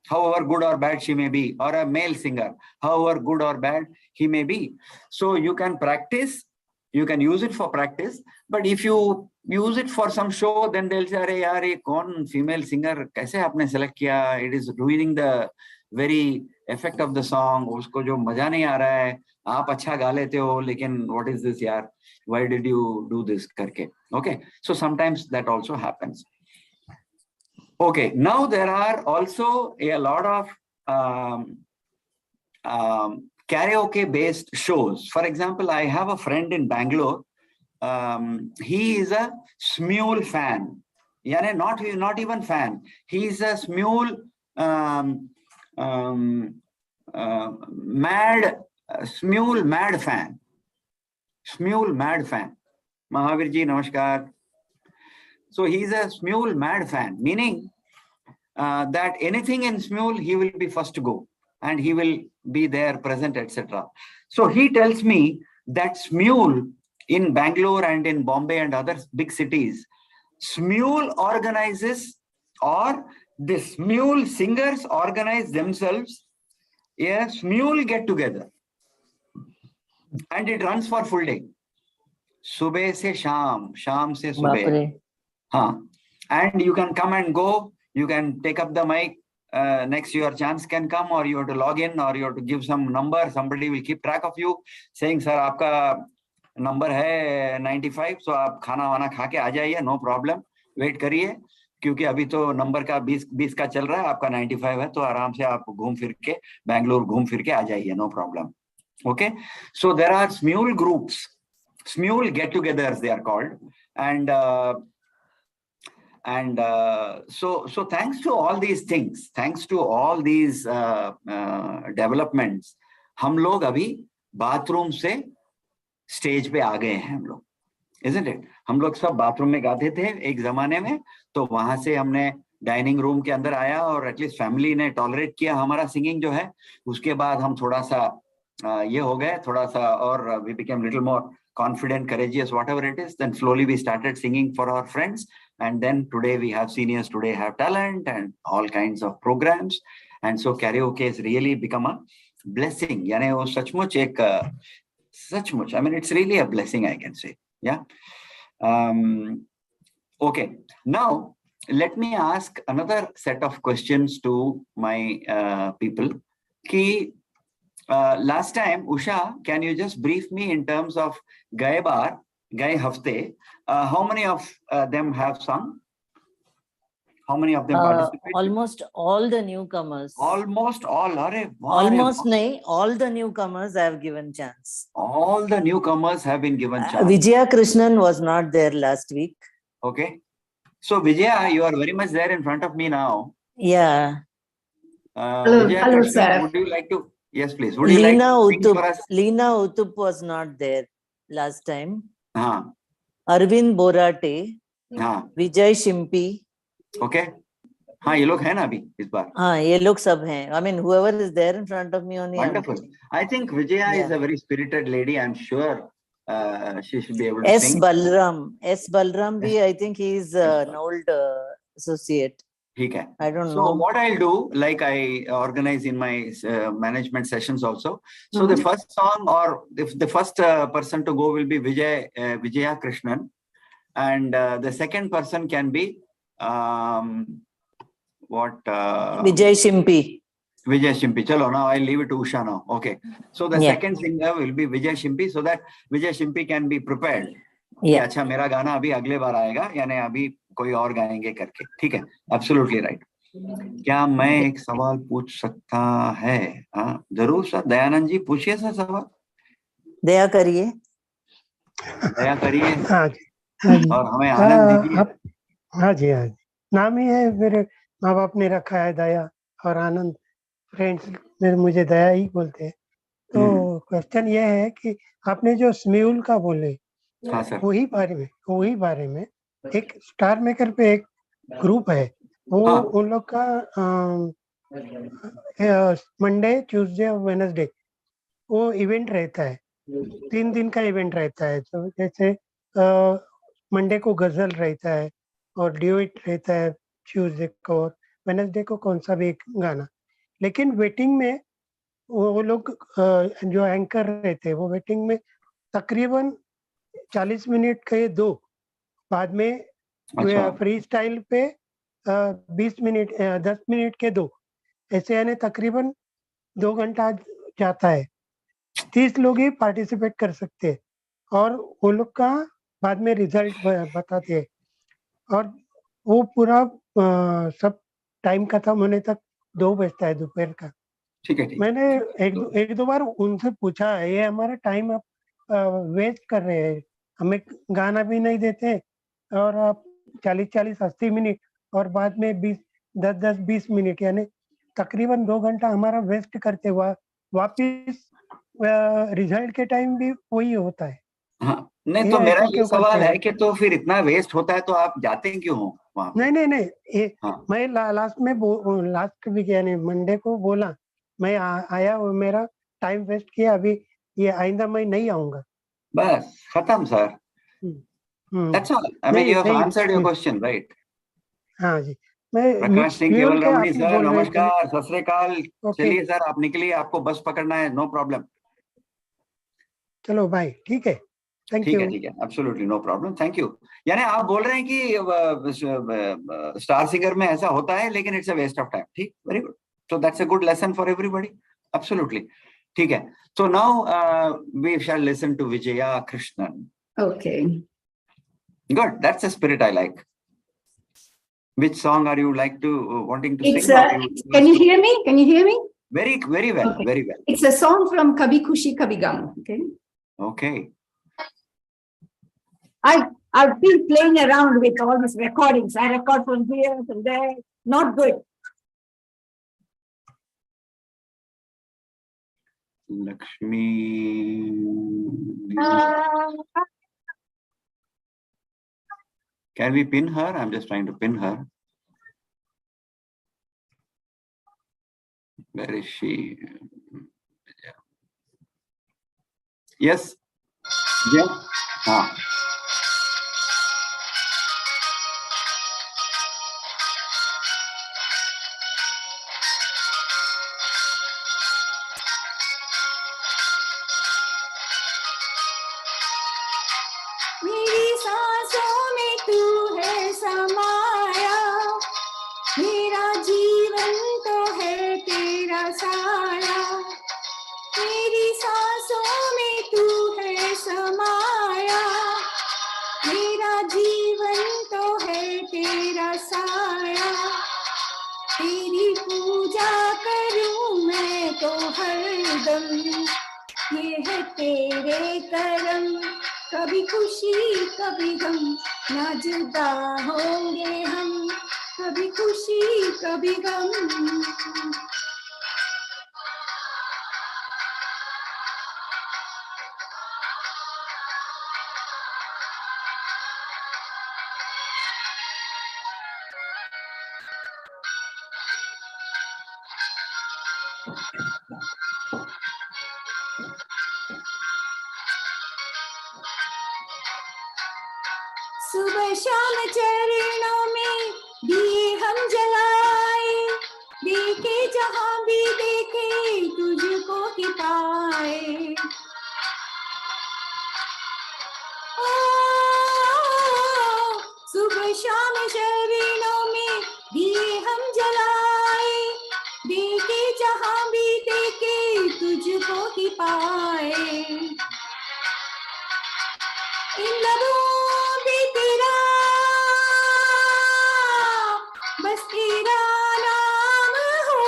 however good or bad she may be, or a male singer, however good or bad he may be. So you can practice, you can use it for practice, but if you use it for some show, then they'll say, "Arey yaar, ye kaun female singer kaise aapne select kiya? It is ruining the very effect of the song. Usko jo maza nahi aa raha hai. आप अच्छा गा लेते हो, लेकिन what is this यार? Why did you do this करके?" Okay, so sometimes that also happens. Okay, now there are also a lot of karaoke-based shows. For example, I have a friend in Bangalore. He is a Smule fan. Yani not even fan. He is a Smule mad fan. Smule mad fan. Mahavir ji, namaskar. So he is a Smule mad fan, meaning that anything in Smule, he will be first to go and he will be there present, etc. So he tells me that Smule in Bangalore and in Bombay and other big cities, Smule organizes, or the Smule singers organize themselves a Smule get together, and it runs for full day. Subah se sham, sham se subah. And you can come and go. You can take up the mic. Next, your chance can come, or you have to log in, or you have to give some number. Somebody will keep track of you, saying, "Sir, आपका number है 95, so आप खाना वाना खा के आ जाइए, no problem. Wait करिए, क्योंकि अभी तो नंबर का 20 का चल रहा है, आपका 95 है, तो आराम से आप घूम फिर के बैंगलोर घूम फिर के आ जाइए, no problem." Okay, so there are Smule groups, Smule get-togethers they are called, and so thanks to all these things, thanks to all these developments, हम लोग अभी बाथरूम से स्टेज पे आ गए हैं हम लोग, isn't it? हम लोग सब बाथरूम में गाते थे एक जमाने में, तो वहां से हमने डाइनिंग रूम के अंदर आया और एटलीस्ट फैमिली ने टॉलरेट किया हमारा सिंगिंग जो है, उसके बाद हम थोड़ा सा ये हो गए, थोड़ा सा और we became little more confident, courageous, whatever it is. Then slowly we started singing for our friends, and then today we have seniors today have talent and all kinds of programs, and so karaoke has really become a blessing. यानी वो सचमुच एक सचमुच, I mean it's really a blessing, I can say. Yeah. Okay, now let me ask another set of questions to my people. Ki last time, Usha, can you just brief me in terms of gaye baar, gaye hafte, how many of them have sung? How many of them participated? Almost all the newcomers. Almost all. Almost nahi, all the newcomers have given chance. All the newcomers have been given chance. Vijaya Krishnan was not there last week. Okay. So Vijaya, you are very much there in front of me now. Yeah. Vijaya hello, Krishnan, sir. would you like to? Yes, please. Would you like to sing for us? Leena Utup was not there last time. हाँ. Arvind Borate. हाँ. Vijay Shimpi. Okay. हाँ, ये लोग हैं ना अभी इस बार. हाँ, ये लोग सब हैं. I mean, whoever is there in front of me only. Wonderful. I think Vijaya is a very spirited lady. I'm sure she should be able to sing. S. Balram bhi, I think he is an old associate. ठीक है. I don't know. So what I'll do, like I organize in my management sessions also. So the first song or the first person to go will be Vijaya Krishnan, and the second person can be Vijay Shimpi. Vijay Shimpi. Chalo, now I'll leave it to Usha now. Okay. So the second singer will be Vijay Shimpi, so that Vijay Shimpi can be prepared. Yeah. अच्छा मेरा गाना अभी अगले बार आएगा, यानी अभी कोई और गाएंगे करके. ठीक है. Absolutely right. क्या मैं एक सवाल पूछ सकता है? हाँ, जरूर सर. दयानंद जी पूछिए सर सवाल. दया करिए. दया करिए. हाँ जी. और हमें आनंद दीजिए. हाँ जी. नाम ही है, मेरे माँ बाप ने रखा है दया और आनंद. फ्रेंड्स मुझे दया ही बोलते हैं. तो क्वेश्चन ये है कि आपने जो स्म्यूल का बोले, हाँ सर. वही बारे में एक स्टार मेकर पे एक ग्रुप है, वो उन लोग का मंडे, ट्यूसडे और वेडनेसडे वो इवेंट रहता है. 3 दिन का इवेंट रहता है. तो जैसे मंडे को गजल रहता है और ड्यूट रहता है ट्यूसडे को, और वेडनेसडे को कौन सा भी एक गाना. लेकिन वेटिंग में वो लोग जो एंकर रहते हैं, वो वेटिंग में तकरीबन 40 मिनट के 2, बाद में फ्री स्टाइल पे 20 मिनट 10 मिनट के 2, ऐसे यानी तकरीबन 2 घंटा जाता है. 30 लोग ही पार्टिसिपेट कर सकते हैं और वो लोग का बाद में रिजल्ट बताते हैं. और वो पूरा सब टाइम खत्म होने तक 2 बजता है दोपहर का. ठीक है. मैंने एक दो बार उनसे पूछा, ये हमारा टाइम आप वेस्ट कर रहे हैं, हमें गाना भी नहीं देते और आप 40-80 मिनट और बाद में 10-20 मिनट यानी तकरीबन 2 घंटा हमारा वेस्ट करते हुआ वापिस रिजल्ट के टाइम भी वही होता है. हाँ, नहीं तो मेरा ये सवाल है कि तो फिर इतना वेस्ट होता है तो आप जाते क्यों हो वहाँ? नहीं. मैं लास्ट वीक यानी मंडे को बोला, मैं आया और मेरा टाइम वेस्ट किया, अभी ये आइंदा मैं नहीं आऊंगा. बस खत्म sir. That's all. I mean, you have answered your question, right? हाँ जी. मैं प्रकाश सिंह केवल रमणी सर, बोल रहे थे. नमस्कार, सत श्री अकाल. चलिए सर, आप निकलिए, आपको बस पकड़ना है. No problem. चलो भाई, ठीक है. Thank you. ठीक है. Absolutely no problem. Thank you. यानी आप बोल रहे हैं कि स्टार सिंगर में ऐसा होता है, लेकिन it's a waste of time. ठीक. Very good. So that's a good lesson for everybody. Absolutely. ठीक है. So now we shall listen to Vijaya Krishnan. Okay. Good. That's the spirit I like. Which song are you wanting to sing? Can you hear me? Can you hear me? Very well. Okay. Very well. It's a song from Kabhi Khushi Kabhi Gum. Okay. Okay. I've been playing around with all these recordings. I record from here and there. Not good. Lakshmi. Can we pin her? I'm just trying to pin her. Where is she? Yes. Yeah. Ah. मेरी सांसों में तू है समाया, मेरा जीवन तो है तेरा साया। मेरी सांसों में तू है समाया, मेरा जीवन तो है तेरा साया। तेरी पूजा करूं मैं तो हरदम, ये है तेरे करम। कभी खुशी कभी गम, ना जुदा होंगे हम, कभी खुशी कभी गम। सुबह शाम चरणों में दिए हम जलाए, देखे जहां भी देखे तुझको ही पाए। सुबह शाम चरणों में दिए हम जलाए, देखे जहां भी देखे तुझको ही पाए। इन लबों पे तेरा, बस तेरा नाम हो,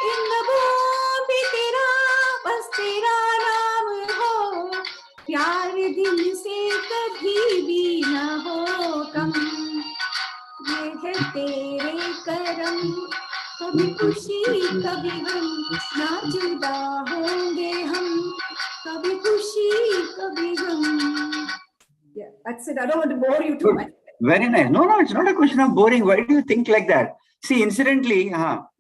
इन लबों पे तेरा, बस तेरा नाम हो। प्यार दिल से कभी भी न हो कम, ये है तेरे करम। कभी खुशी कभी गम, ना जुदा होंगे हम, कभी खुशी कभी गम। Yeah, that's it. I don't want to bore you too much. Very nice. No, it's not a question of boring. Why do you think like that? See, incidentally,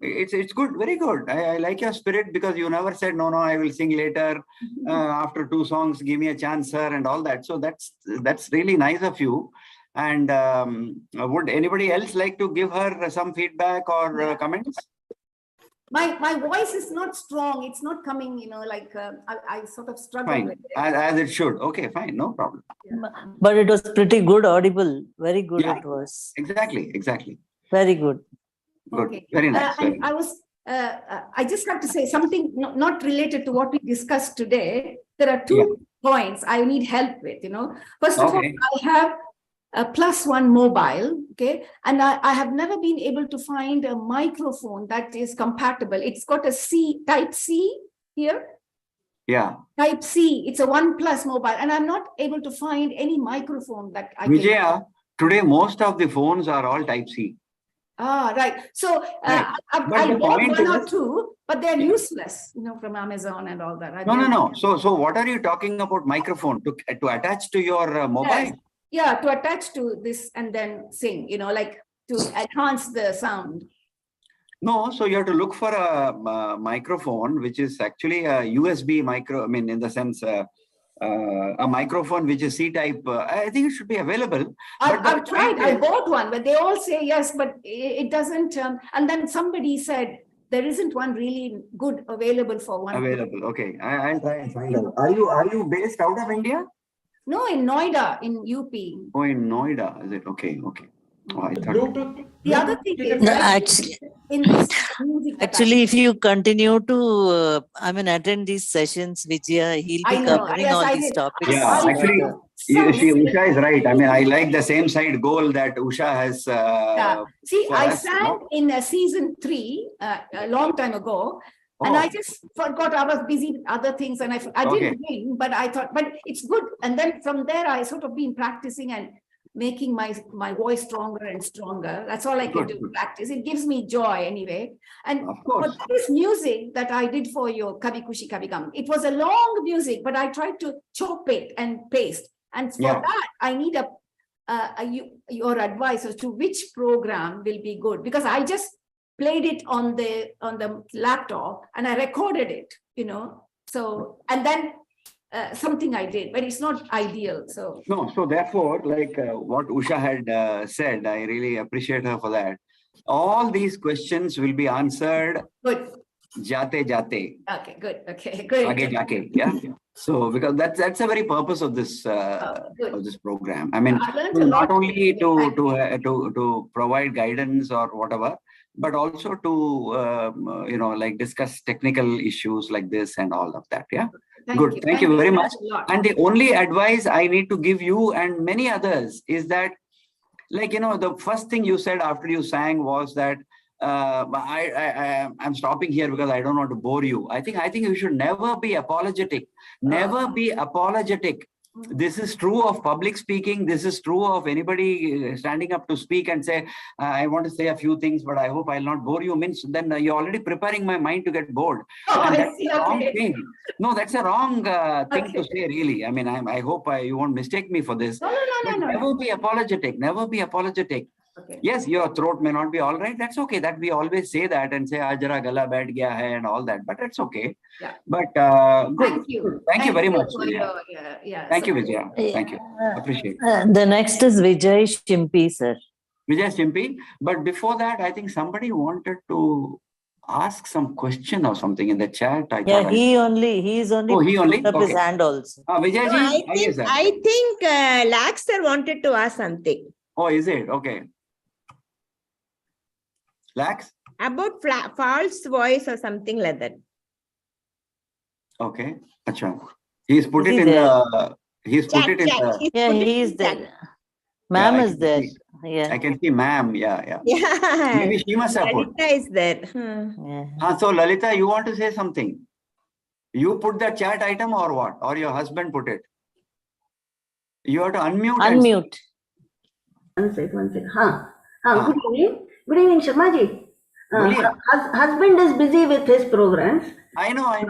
it's good, very good. I like your spirit because you never said, no, I will sing later. After 2 songs, give me a chance, sir, and all that. So that's really nice of you. And would anybody else like to give her some feedback or comments? My voice is not strong. It's not coming, like I sort of struggle Fine, with it. as it should. Okay, fine, no problem. Yeah. But it was pretty good, audible. Very good Yeah. it was. Exactly. Very good. Good. Okay. Very nice. And I just have to say something not related to what we discussed today. There are 2 points I need help with, First of all, I have a +1 mobile, okay? And I have never been able to find a microphone that is compatible. It's got a type C here. Yeah. Type C, it's a OnePlus mobile, and I'm not able to find any microphone that I Vijaya, today most of the phones are all type C. Ah, right. So Right. I bought 1 or 2, but they're useless, from Amazon and all that. No. So what are you talking about microphone to attach to your mobile? Yes. Yeah, to attach to this and then sing, like to enhance the sound. No, so you have to look for a microphone, which is actually a USB micro, in the sense, a microphone which is C-type. I think it should be available. I've tried. I bought one, but they all say yes, but it doesn't. And then somebody said there isn't one really good available for one. Available. Okay, I'll try and find out. Are you based out of India? No, in Noida, in UP. Oh, in Noida, is it? Okay. Oh, I thought. Bluetooth. The other thing is, No, actually, in this music actually, if you continue to, attend these sessions, Vijaya, he'll be covering all these topics. Yeah, actually, Usha is right. I like the same side goal that Usha has. See, I sang in season 3 a long time ago. And I just forgot, I was busy with other things, and I didn't win, but I thought, but it's good. And then from there, I sort of been practicing and making my voice stronger and stronger. That's all I can do, practice. It gives me joy anyway. And for this music that I did for your Kabhi Khushi Kabhi Gum, it was a long music, but I tried to chop it and paste. And for that, I need your advice as to which program will be good, because I just played it on the laptop and I recorded it, So, and then something I did, but it's not ideal. So no, so therefore, like what Usha had said, I really appreciate her for that. All these questions will be answered. Good. Jate jate. Okay, good. Okay, great. Aage jaake, yeah. So because that's the very purpose of this program. I mean, not only to provide guidance or whatever, but also to like discuss technical issues like this and all of that. Yeah. Good. Thank you very much. And the only advice I need to give you and many others is that, like, the first thing you said after you sang was that I'm stopping here because I don't want to bore you. I think you should never be apologetic. Never be apologetic. This is true of public speaking. This is true of anybody standing up to speak and say, I want to say a few things, but I hope I'll not bore you. Means then you're already preparing my mind to get bored. And that's the wrong thing. No, that's a wrong thing to say, really. I mean, I hope you won't mistake me for this. No. Never be apologetic. Never be apologetic. Okay. Yes, your throat may not be all right. That's okay. That we always say that and say, "Ajara gala baith gaya hai" and all that. But that's okay. Yeah. But good. Thank you. Thank you very much. Thank you, So, Vijaya. Thank you. Appreciate it. The next is Vijay Shimpi, sir. Vijay Shimpi. But before that, I think somebody wanted to ask some question or something in the chat. He is only put up his hand also. Vijay ji, I think Lax sir wanted to ask something. Oh, is it? Okay. Lax? About false voice or something like that. Okay. Acha. He's put it in the... He's put it in the... Yeah, he is there. Ma'am is there. Yeah. I can see ma'am. Yeah. Maybe she must have put. Lalita is there. So Lalita, you want to say something? You put the chat item or what? Or your husband put it? You have to unmute. Unmute. One second. Good evening. Good evening, Sharma ji. Husband is busy with his programs. I know. I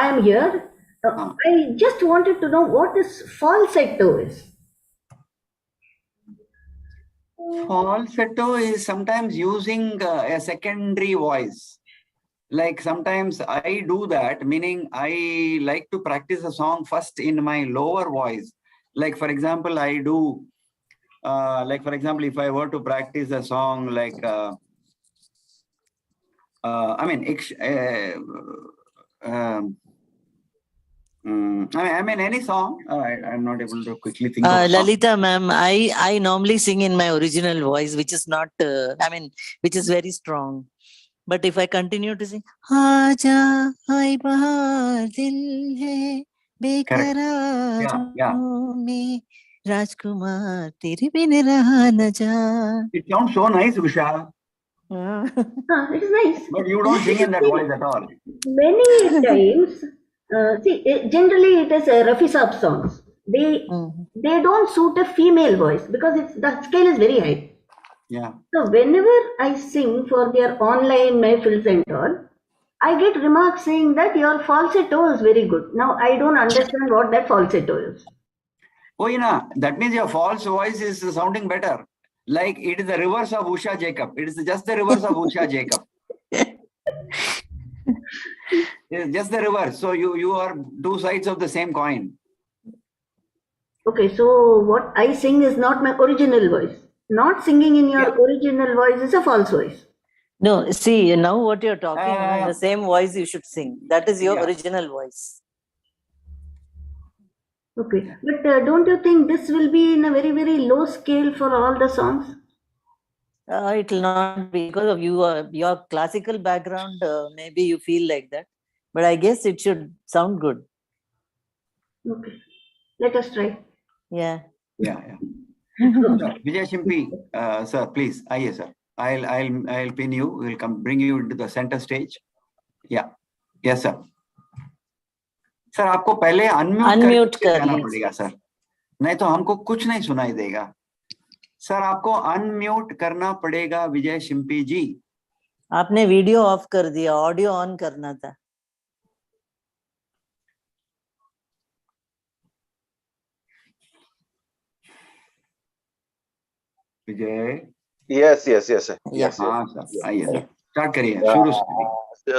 am here. I just wanted to know what this falsetto is. Falsetto is sometimes using a secondary voice. Like sometimes I do that, meaning I like to practice a song first in my lower voice. Like for example, I do, if I were to practice a song like, any song. I'm not able to quickly think of Lalita ma'am, I normally sing in my original voice, which is not, which is very strong. But if I continue to sing, Aaja hai bahar dil hai bekararon mein Rajkumar tere bin raha na ja. It sounds so nice, Usha. It is nice. But you don't sing in that voice at all. Many times, generally it is Rafi Saab songs. They don't suit a female voice because the scale is very high. Yeah. So whenever I sing for their online mehfils and all, I get remarks saying that your falsetto is very good. Now I don't understand what that falsetto is. Oh, that means your false voice is sounding better. Like it is the reverse of Usha Jacob. It is just the reverse of Usha Jacob. It's just the reverse. So you are two sides of the same coin. Okay, so what I sing is not my original voice. Not singing in your original voice is a false voice. No, see, now what you're talking, the same voice you should sing. That is your original voice. Okay, but don't you think this will be in a very, very low scale for all the songs? It will not be because of your classical background. Maybe you feel like that. But I guess it should sound good. Okay, let us try. Yeah. Vijay Shimpi, sir, please. Yes, sir. I'll pin you. We'll bring you into the center stage. Yeah. Yes, sir. Sir आपको पहले unmute करना पड़ेगा sir, नहीं तो हमको कुछ नहीं सुनाई देगा। सर आपको अनम्यूट करना पड़ेगा विजय शिम्पी जी। आपने वीडियो ऑफ कर दिया, ऑडियो ऑन करना था। विजय? Yes. हाँ सर, आइए सर। Start करिए, शुरू से करिए.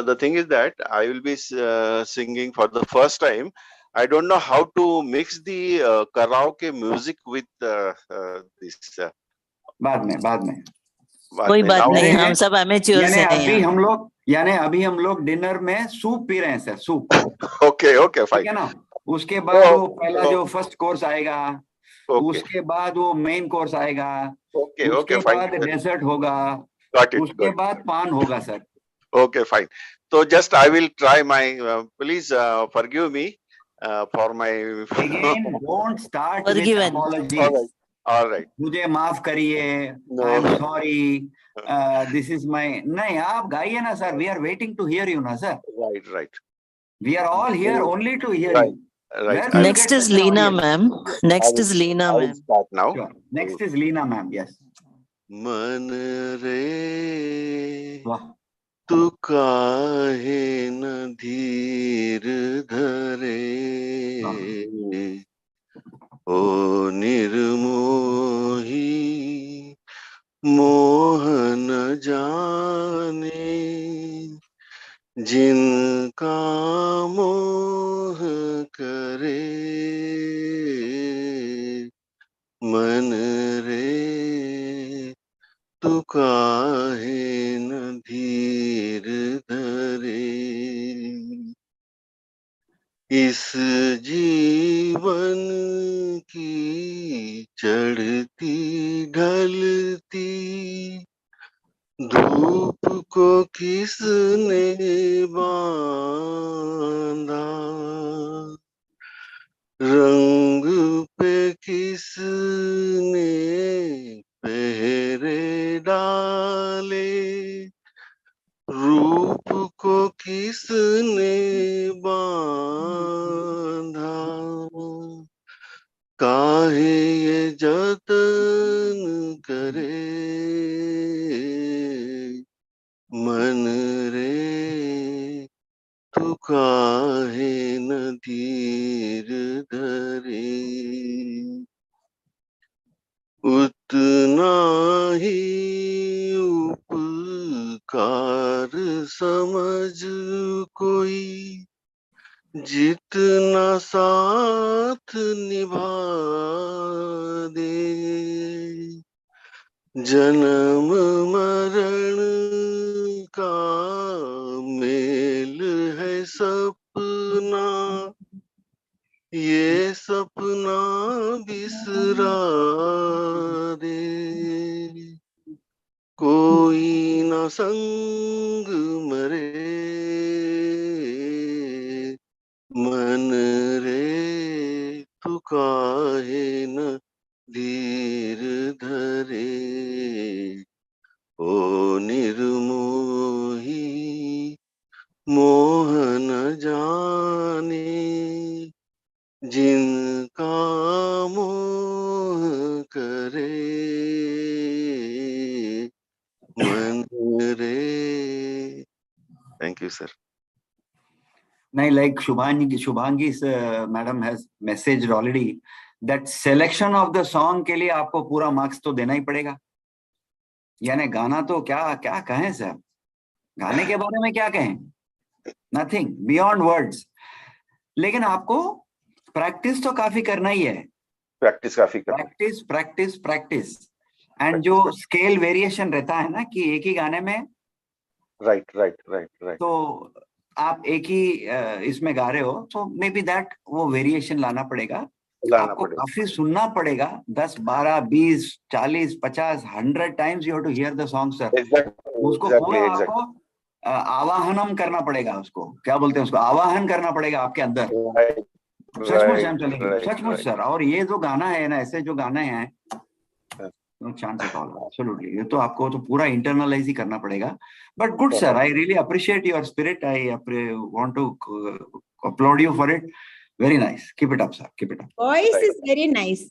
The thing is that I will be singing for the first time. I don't know how to mix the karaoke music with this. बाद में कोई बात Now, नहीं, हम सब अमेच्योर्स हैं यहाँ. अभी हम लोग डिनर में सूप पी रहे हैं सर, सूप. okay, ठीक fine. है ना. उसके बाद वो पहला जो फर्स्ट कोर्स आएगा, उसके बाद वो मेन कोर्स आएगा, उसके बाद डेजर्ट होगा, उसके बाद पान होगा sir. Okay, fine. So just I will try my. Please forgive me for my. Again, don't start Forgiven. with apologies. All right. मुझे माफ करिए. I am sorry. This is my. नहीं, आप गाइए ना sir. We are waiting to hear you ना sir. Right. We are all here only to hear you. Right. Next is Leena ma'am. Next is Leena ma'am. Start now. Sure. Next is Leena ma'am. Yes. मन रे वाह. तू काहे न धीर धरे, ओ निर्मोही मोह न जाने, जिनका मोह करे, मन रे तू काहे न धीर धरे. इस जीवन की चढ़ती ढलती धूप को किसने बांधा, रंग पे किसने पहरे डाले, रूप को किसने बांधा, काहे ये जतन करे, मन रे तू काहे न धीर धरे. उतना ही उपकार समझ कोई, जितना साथ निभा दे, जन्म मरण का मेल है सपना, ये सपना बिसरा दे, कोई न संग मरे, मन रे तू काहे न धीर धरे, ओ निर्मोही मोह न जाने, जिनका मोह करे, मन रे. Thank you, sir. नहीं, like Shubhangi's madam has messaged already that selection of the song के लिए आपको पूरा मार्क्स तो देना ही पड़ेगा. यानी गाना तो क्या कहें सर, गाने के बारे में क्या कहें, नथिंग बियॉन्ड वर्ड्स. लेकिन आपको प्रैक्टिस तो काफी करना ही है. प्रैक्टिस एंड जो स्केल वेरिएशन रहता है ना कि एक ही गाने में. राइट. तो आप एक ही इसमें गा रहे हो, तो मे बी दैट वो वेरिएशन लाना पड़ेगा. आपको काफी सुनना पड़ेगा. 10, 12, 20, 40, 50, 100 times you have to hear the song sir. उसको पूरा आपको आवाहनम करना पड़ेगा. उसको क्या बोलते हैं, उसको आवाहन करना पड़ेगा आपके अंदर. सचमुच हम चलेंगे, सचमुच सर. और ये जो गाना है ना, ऐसे जो गाने हैं, no chance at all. Absolutely. ये तो आपको तो पूरा इंटरनलाइज ही करना पड़ेगा. But good sir, I really appreciate your spirit. I want to applaud you for it. Very nice. Keep it up, sir. Keep it up. Voice is very nice.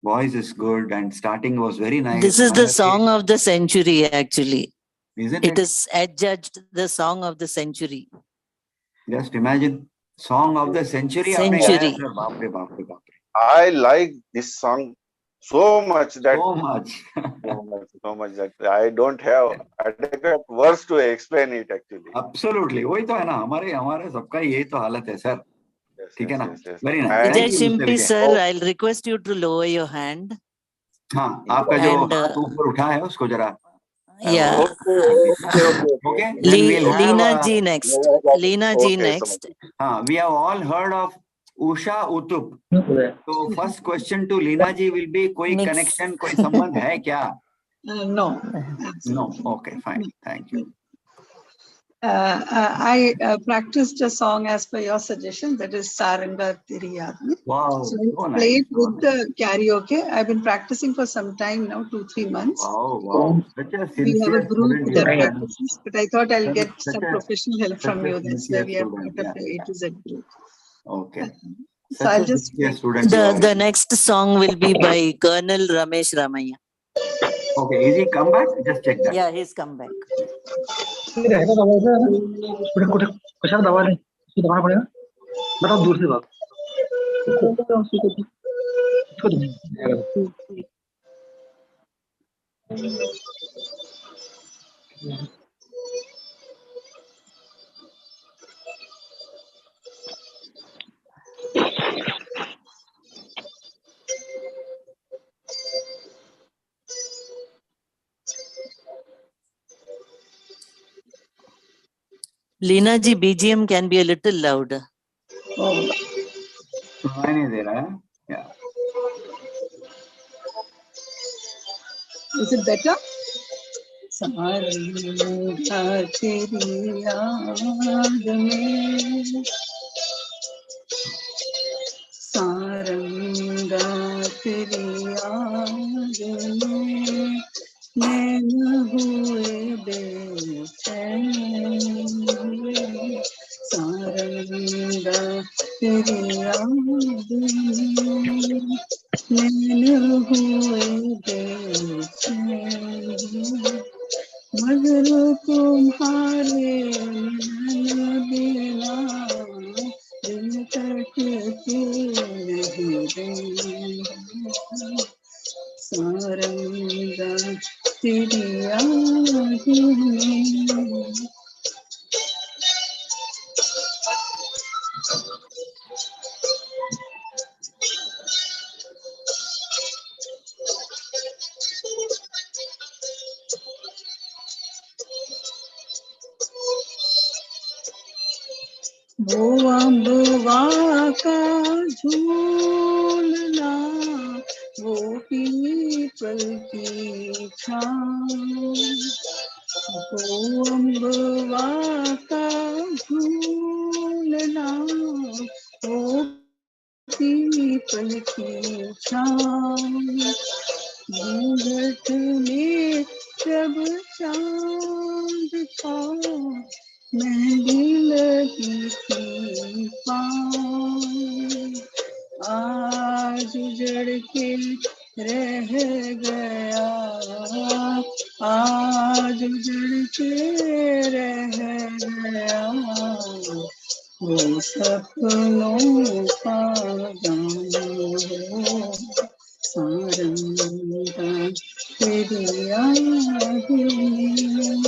Voice is good and starting was very nice. This is the song of the century, actually. Isn't it? It is adjudged the song of the century. Just imagine, song of the century. Century. Baap re baap re baap re. I like this song so much that So much. so much that I don't have adequate words to explain it actually. Absolutely. वही तो है ना, हमारे सबका यही तो हालत है सर. Yes, ठीक है yes, ना? yes, yes. Very nice. And Thank Vijay you, Mr. Shimpi Vijay. sir, Oh, I'll request you to lower your hand. हाँ, आपका जो And हाथ ऊपर उठा है उसको जरा. yeah, Okay. Then we'll have. Leena ji next. Leena ji okay, next. We have all heard of Usha Utup. So first question to Leena ji will be, कोई Next. connection, कोई संबंध है क्या? No. No. Okay, fine. Thank you. I practiced a song as per your suggestion, that is Saranga Teri Yaad. Wow, So so I nice. played So with the karaoke. I've been practicing for some time now, 2-3 months. Wow. Such a We have a sincere group student you that are. practices, but I thought I'll get Such some a- professional help from you. That's why sincere we are student, part of yeah. the A to Z group. Okay. So Such I'll a just sincere student you are. The next song will be by Colonel Ramesh Ramaiah. Okay, is he come back? Just check that. Yeah, he's come back. कुछ दबा लें, उसको दबाना पड़ेगा. बताओ दूर से बात. Leena ji, BGM can be a little louder. सुनाई नहीं दे रहा है. Yeah. Is it better? Saranga तेरी याद में, सारंगा तेरी याद में, नैन हुए बेचैन. सारंगा तेरी याद में, नैन हुए बेचैन. मगर तुम्हारे मिलन बिना दिल तकती नहीं रही. सारंगा तेरी याद में. वो अम्बुआ का झूलना, वो पीपल की छाँव. वो अम्बुआ का झूलना, वो पीपल की छाँव. घूंघट में जब चाँद था, मेहंदी लगी थी पाँव. आज उजड़ के रह गया, आज उजड़ के रह गया, वो सपनों का गाँव. सारंगा तेरी याद में,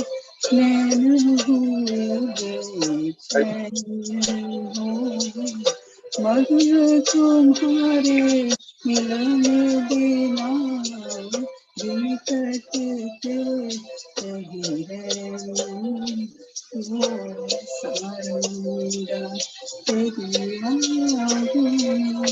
नैन हुए बेचैन. मगर तुम्हारे मिलन बिना दिल तकते नहीं रहे. वो सारंगा तेरी याद में.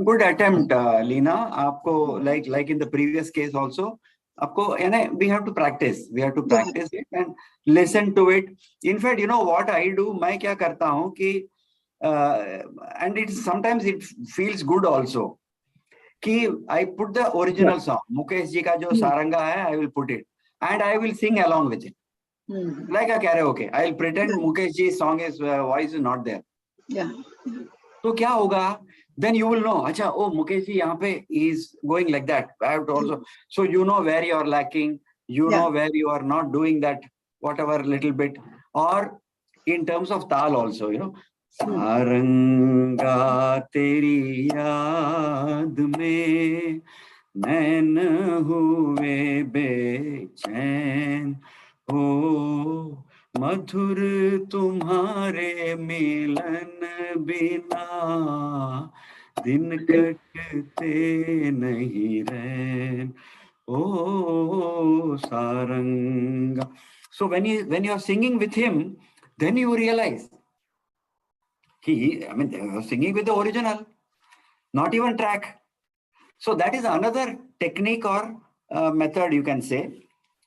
Good attempt, Leena. आपको like in the previous case also, आपको we have to practice. We have to practice it and listen to it. In fact, you know what I do? मैं क्या करता हूँ कि and it sometimes it feels good also. कि I put the original song. Mukesh ji का जो सारंगा है, I will put it and I will sing along with it. Like a karaoke. I will pretend Mukesh ji's song is voice is not there. Yeah. तो क्या होगा? Then you will know. अच्छा, oh Mukesh ji यहाँ पे is going like that. I have to also. So you know where you are lacking. You know where you are not doing that whatever little bit. Or in terms of tal also, you know, Saranga तेरी याद में नैन हुए बेचैन हो, मधुर तुम्हारे मिलन बिना दिन कटते नहीं रैन, oh saranga. So when you are singing with him, then you realize I mean they are singing with the original, not even track. So that is another technique or method you can say,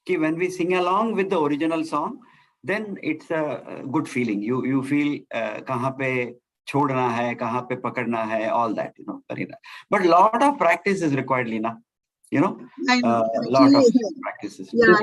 कि when we sing along with the original song, then it's a good feeling. You feel कहाँ पे छोड़ना है, कहाँ पे पकड़ना है, all that, you know, very nice. But lot of practice is required, Lina. You know, lot of practices. Yeah,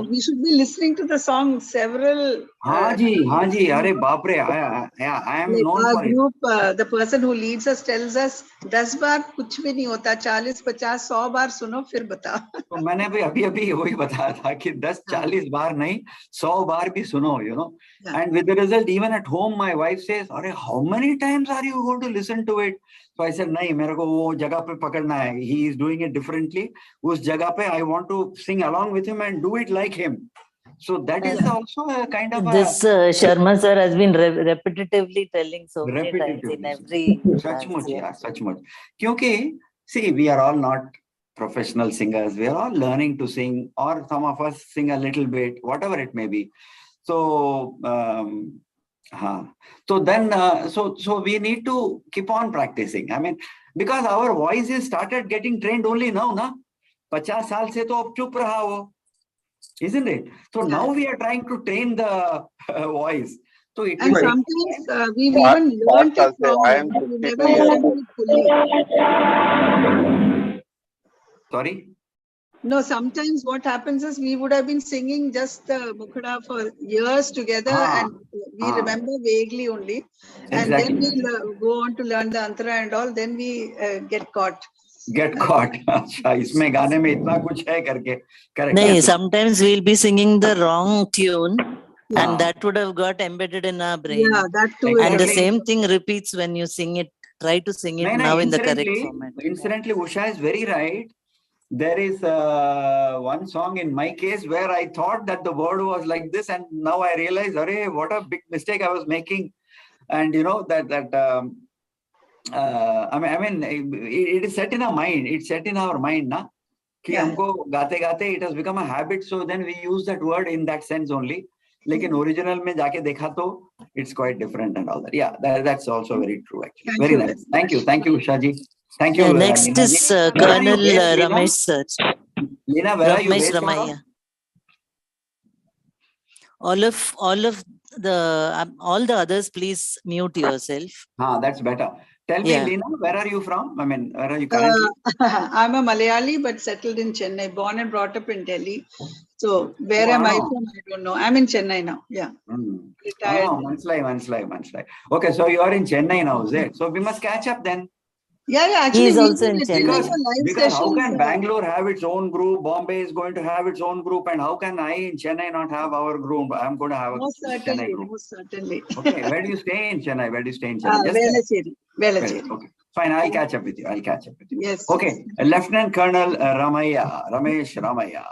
we should be listening to the song several. हाँ जी, अरे बाप रे, I am known our for group, the person who leads us tells us 10 बार कुछ भी नहीं होता, 40, 50, 100 बार सुनो फिर बता. तो मैंने भी अभी वही बताया था कि 10-40 बार नहीं, 100 बार भी सुनो, you know. And with the result, even at home, my wife says, अरे how many times are you going to listen to it? So I said, नहीं, मेरे को वो जगह पे पकड़ना है. He is doing it differently. उस जगह पे I want to sing along with him and do it like him. So that is also a kind of this Sharma sir has been repetitively telling so many times in every सचमुच यार, सचमुच. क्योंकि see, we are all not professional singers. We are all learning to sing, or some of us sing a little bit, whatever it may be. So so then so we need to keep on practicing. I mean, because our voices started getting trained only now, na? 50 साल से तो अब चुप रहा वो, isn't it? So now we are trying to train the voice. So it and sometimes we've even learned it wrong. We never listened to it fully. Sorry? No, sometimes what happens is we would have been singing just the Mukhada for years together and we remember vaguely only. And then we go on to learn the Antara and all, then we get caught. अच्छा, इसमें गाने में इतना कुछ है करके. Correct. नहीं, sometimes we'll be singing the wrong tune and that would have got embedded in our brain. Yeah, that too. And the same thing repeats when you sing it. Try to sing it now in the correct format. Incidentally, Usha is very right. There is one song in my case where I thought that the word was like this, and now I realize, arey, what a big mistake I was making. And you know I mean, it is set in our mind. It's set in our mind, na? कि हमको गाते गाते it has become a habit. So then we use that word in that sense only. लेकिन original में जाके देखा तो it's quite different and all that. Yeah, that's also very true actually. Very nice. Thank you, Usha ji. Thank you. Next is Colonel Ramesh sir. Lina, where are you Ramesh based Ramaiah. All the others, please mute yourself. That's better. Tell me, Lina, where are you from? I mean, where are you currently? I'm a Malayali, but settled in Chennai, born and brought up in Delhi. So where am I from? I don't know. I'm in Chennai now. Yeah. Retired. Manslai. Okay, so you are in Chennai now, is it? So we must catch up then. Yeah, actually, he's also in Chennai. Because how can Bangalore have its own group? Bombay is going to have its own group, and how can I in Chennai not have our group? I'm going to have a Chennai group. Most certainly. Okay, where do you stay in Chennai? Velachery. Okay, fine. I'll catch up with you. Yes. Okay, Lieutenant Colonel Ramesh Ramaiah.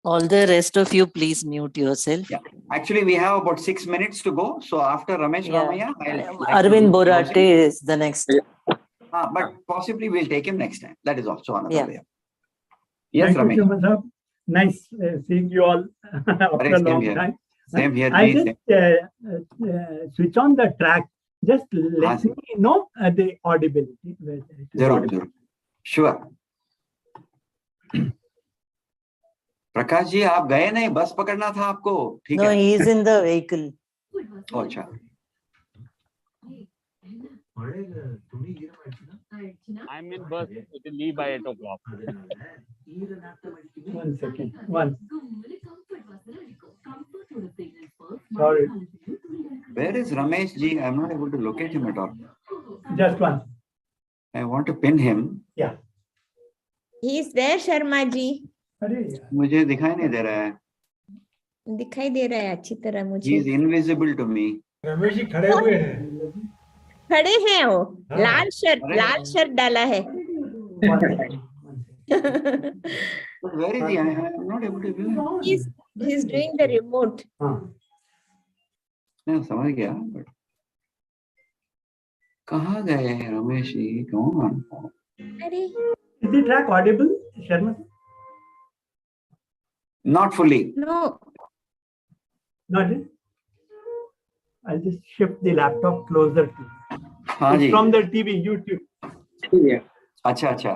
All the rest of you, please mute yourself. Yeah. Actually, we have about 6 minutes to go. So after Ramesh Ramaiah, Arvind Borate is the next. But possibly we'll take him next time. That is also another way. Yes, Thank you, Sharma. Nice seeing you all after a long time. Same here. I just switch on the track. Just let me know the audibility. Sure. Prakash ji, आप गए नहीं, बस पकड़ना था आपको. ठीक है. No, he is in the vehicle. अच्छा. I'm in bus. It will leave by 8 o'clock. 1 second. Sorry. Where is Ramesh ji? I'm not able to locate him at all. Just one. I want to pin him. Yeah. He is there, Sharma ji. मुझे दिखाई नहीं दे रहा है. दिखाई दे रहा है अच्छी तरह मुझे. He is invisible to me. Ramesh ji खड़े हुए हैं। खड़े हैं वो, हाँ। लाल शर्ट डाला है। Where is he? I am not able to view. He's doing the remote. मैं समझ गया, but कहाँ गए रमेश जी? कौन? अरे, Is the track audible, Sharma? Not fully. no. Not it? I'll just shift the laptop closer to you. हाँ जी. It's from the TV, YouTube. ठीक है. अच्छा.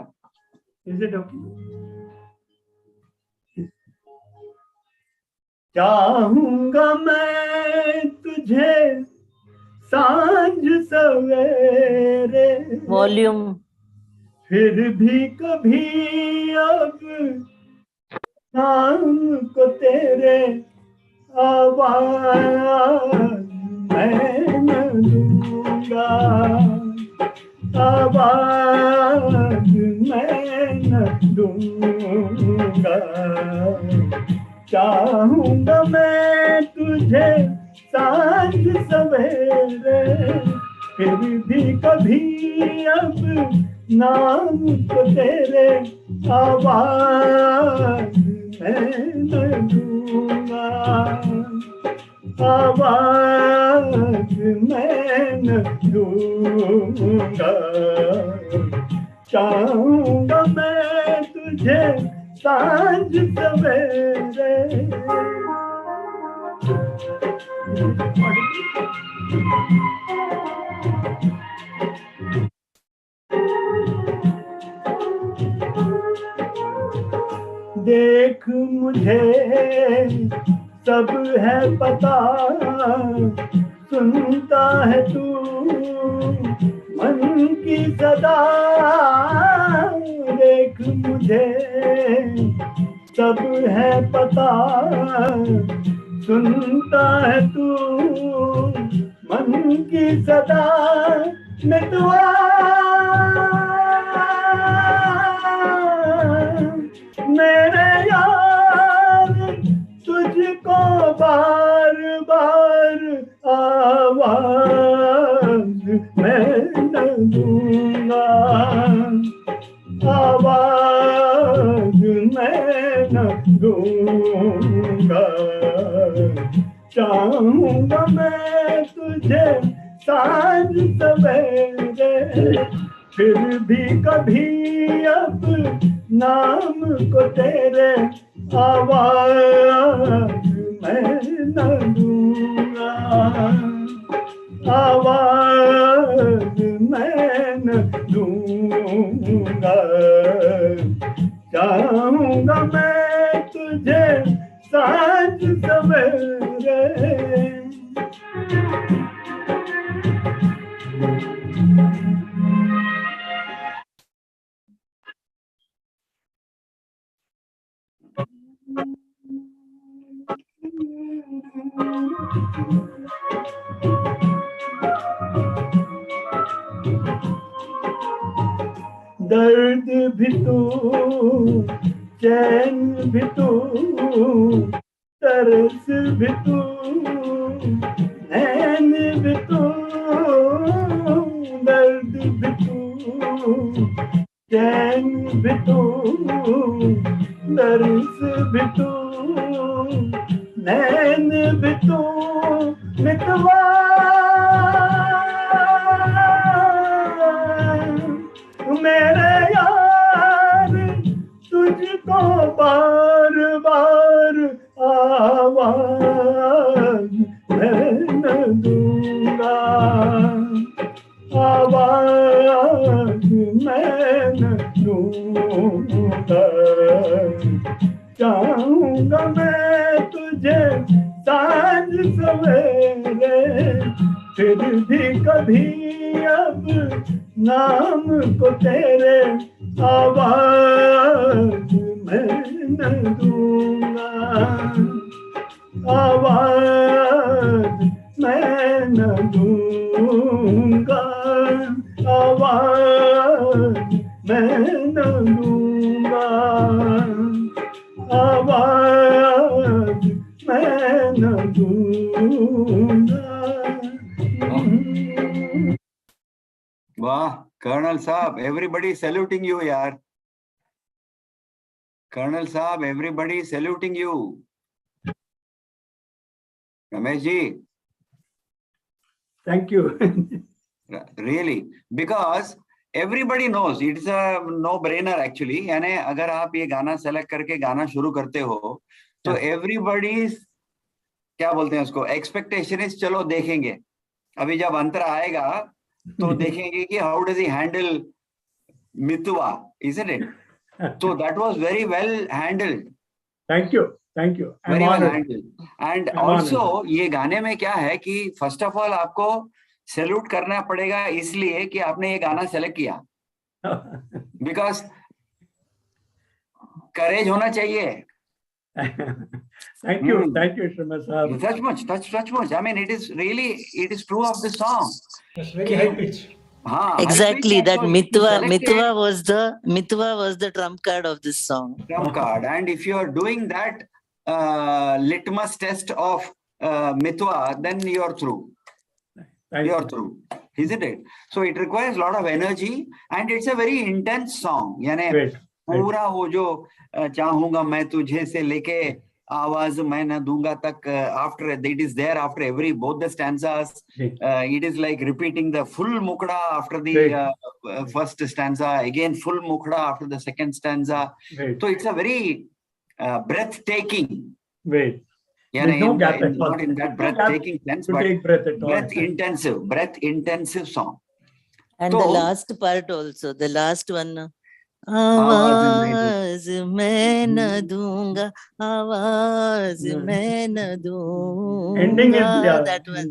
Is it okay? चाहूंगा मैं तुझे सांझ सवेरे, Volume. फिर भी कभी अब शाम को तेरे आवाज मैं न दूंगा, आवाज मैं न दूंगा। चाहूंगा मैं तुझे सांझ सवेरे, फिर भी कभी अब नाम को तेरे आवाज मैं न दूंगा, आवाज मैं न दूंगा। चाहूंगा मैं तुझे सांझ सवेरे। देख मुझे सब है पता, सुनता है तू मन की सदा। देख मुझे सब है पता, सुनता है तू मन की सदा। मितवा मेरे यार तुझको बार बार आवाज मैं न दूंगा, आवाज मैं न दूंगा। चाहूंगा मैं तुझे सांझ सवेरे, फिर भी कभी अब नाम को तेरे आवाज मैं न दूंगा, आवाज मैं न दूंगा। चाहूंगा मैं तुझे सांझ सवेरे। दर्द भी तू, चैन भी तू, तरस भी तू, नैन भी तू। दर्द भी तू, चैन भी तू, तरस भी तू, नैन भी तू। मितवा मेरे यार तुझको बार बार आवाज मैं न दूंगा, आवाज मैं न दूंगा। चाहूंगा मैं तुझे सांझ सवेरे, फिर भी कभी अब नाम को तेरे आवाज मैं न दूंगा, आवाज मैं न दूंगा, आवाज मैं न दूंगा, आवाज मैं न दूंगा। वाह कर्नल साहब, everybody saluting you यार. Colonel साहब, everybody saluting you. Ramesh ji. Thank you. Really, because everybody knows it's a no-brainer actually. यानी अगर आप ये गाना सेलेक्ट करके गाना शुरू करते हो, तो everybody क्या बोलते हैं उसको, expectation is चलो देखेंगे. अभी जब अंतर आएगा, तो देखेंगे कि how does he handle Mitwa, isn't it? So that was very well handled. Thank you. Thank you. I'm Very well honored. handled. And I'm also honored. ये गाने में क्या है कि first of all आपको सैल्यूट करना पड़ेगा इसलिए कि आपने ये गाना सेलेक्ट किया. Because courage होना चाहिए. Thank you. Thank you, Sharma sahab. Such much. I mean, it is true of the song. That's very high pitch. Exactly, that Mitwa was the trump card of this song. Trump card. And if you are doing that litmus test of Mitwa, then you are through. You are through, isn't it? So it requires a lot of energy, and it's a very intense song. यानी पूरा वो जो चाहूंगा मैं तुझे से लेके आवाज मैं न दूंगा तक, after it is there after every both the stanzas. It is like repeating the full mukda after the first stanza, again full mukda after the second stanza. So it's a very breathtaking. Not in that breathtaking sense, but breath intensive song. And the last part also, the last one. आवाज मैं न दूंगा, आवाज मैं न दूंगा. That one.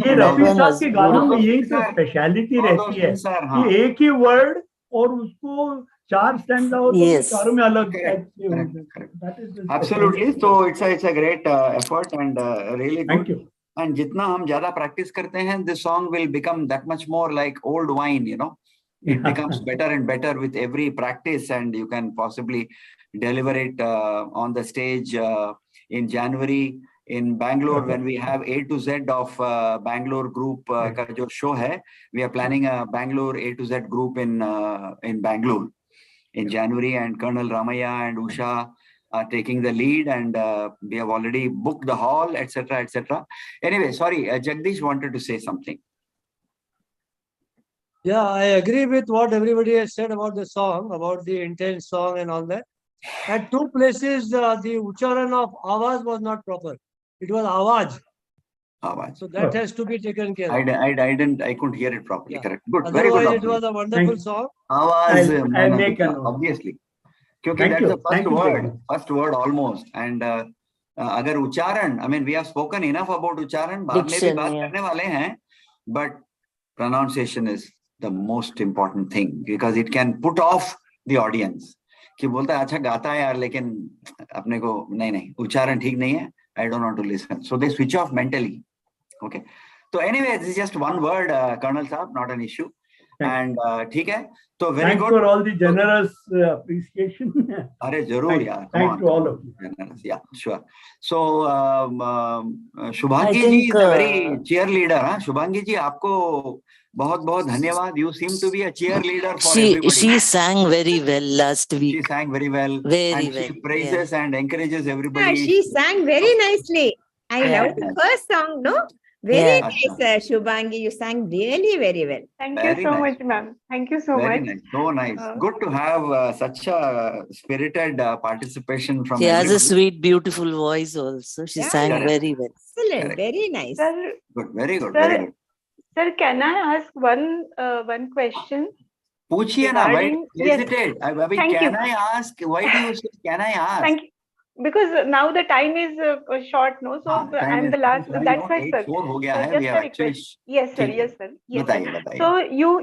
ये रफी साहब के गानों में यही तो स्पेशलिटी रहती है कि एक ही वर्ड और उसको चार स्टैंजा हो तो चारों में अलग. Absolutely. So it's a great effort and really good. Thank you. And जितना हम ज्यादा practice करते हैं, this song will become that much more like old wine, you know. It becomes better and better with every practice, and you can possibly deliver it on the stage in January in Bangalore when we have A to Z of Bangalore group का जो show है. We are planning a Bangalore A to Z group in Bangalore in January, and Colonel Ramaya and Usha are taking the lead, and we have already booked the hall, etc., etc. Anyway, sorry, Jagdish wanted to say something. Yeah, I agree with what everybody has said about the song, about the intense song and all that. At two places, the ucharan of awaz was not proper. It was awaj. Awaj. So that has to be taken care of. I couldn't hear it properly. Yeah. Correct. Good. Otherwise, Very good. It was a wonderful song. Awaz. I'll make a note. Obviously. Because that's the first word almost. And agar ucharan, I mean, we have spoken enough about ucharan. बाद में भी बात करने वाले हैं, but pronunciation is the most important thing, because it can put off the audience. कि बोलता है अच्छा गाता है यार, लेकिन अपने को नहीं उच्चारण ठीक नहीं है, I don't want to listen. So they switch off mentally. Okay. So anyway, this is just one word, Colonel Saab, not an issue. And ठीक है. So very Thanks good. for all the generous appreciation. अरे जरूर यार. Thanks to all of you. Generous. Yeah, sure. So Shubhangi ji is a very cheerleader. हाँ, Shubhangi ji आपको बहुत बहुत धन्यवाद. You seem to be a cheerleader for everybody. She sang very well last week. She sang very well. Very and well. She praises and encourages everybody. Yeah, she sang very nicely. I love the first song, no? Very nice, Shubhangi. You sang really very well. Thank you so much, ma'am. Thank you so much. Nice. So nice. Good to have such a spirited participation from She has everybody. a sweet, beautiful voice also. She sang very well. Excellent. Very nice. Sir, Good. Very good. Sir, very good. Sir, can I ask one question? पूछिए ना. Why do you hesitate? Thank you. Can I ask? Why do you say can I ask? Thank you. Because now the time is short, no? So I'm the last. That's why, sir. हो गया है. Just We a have request. Yes, sir. Yes, sir. Yes. बताइए. So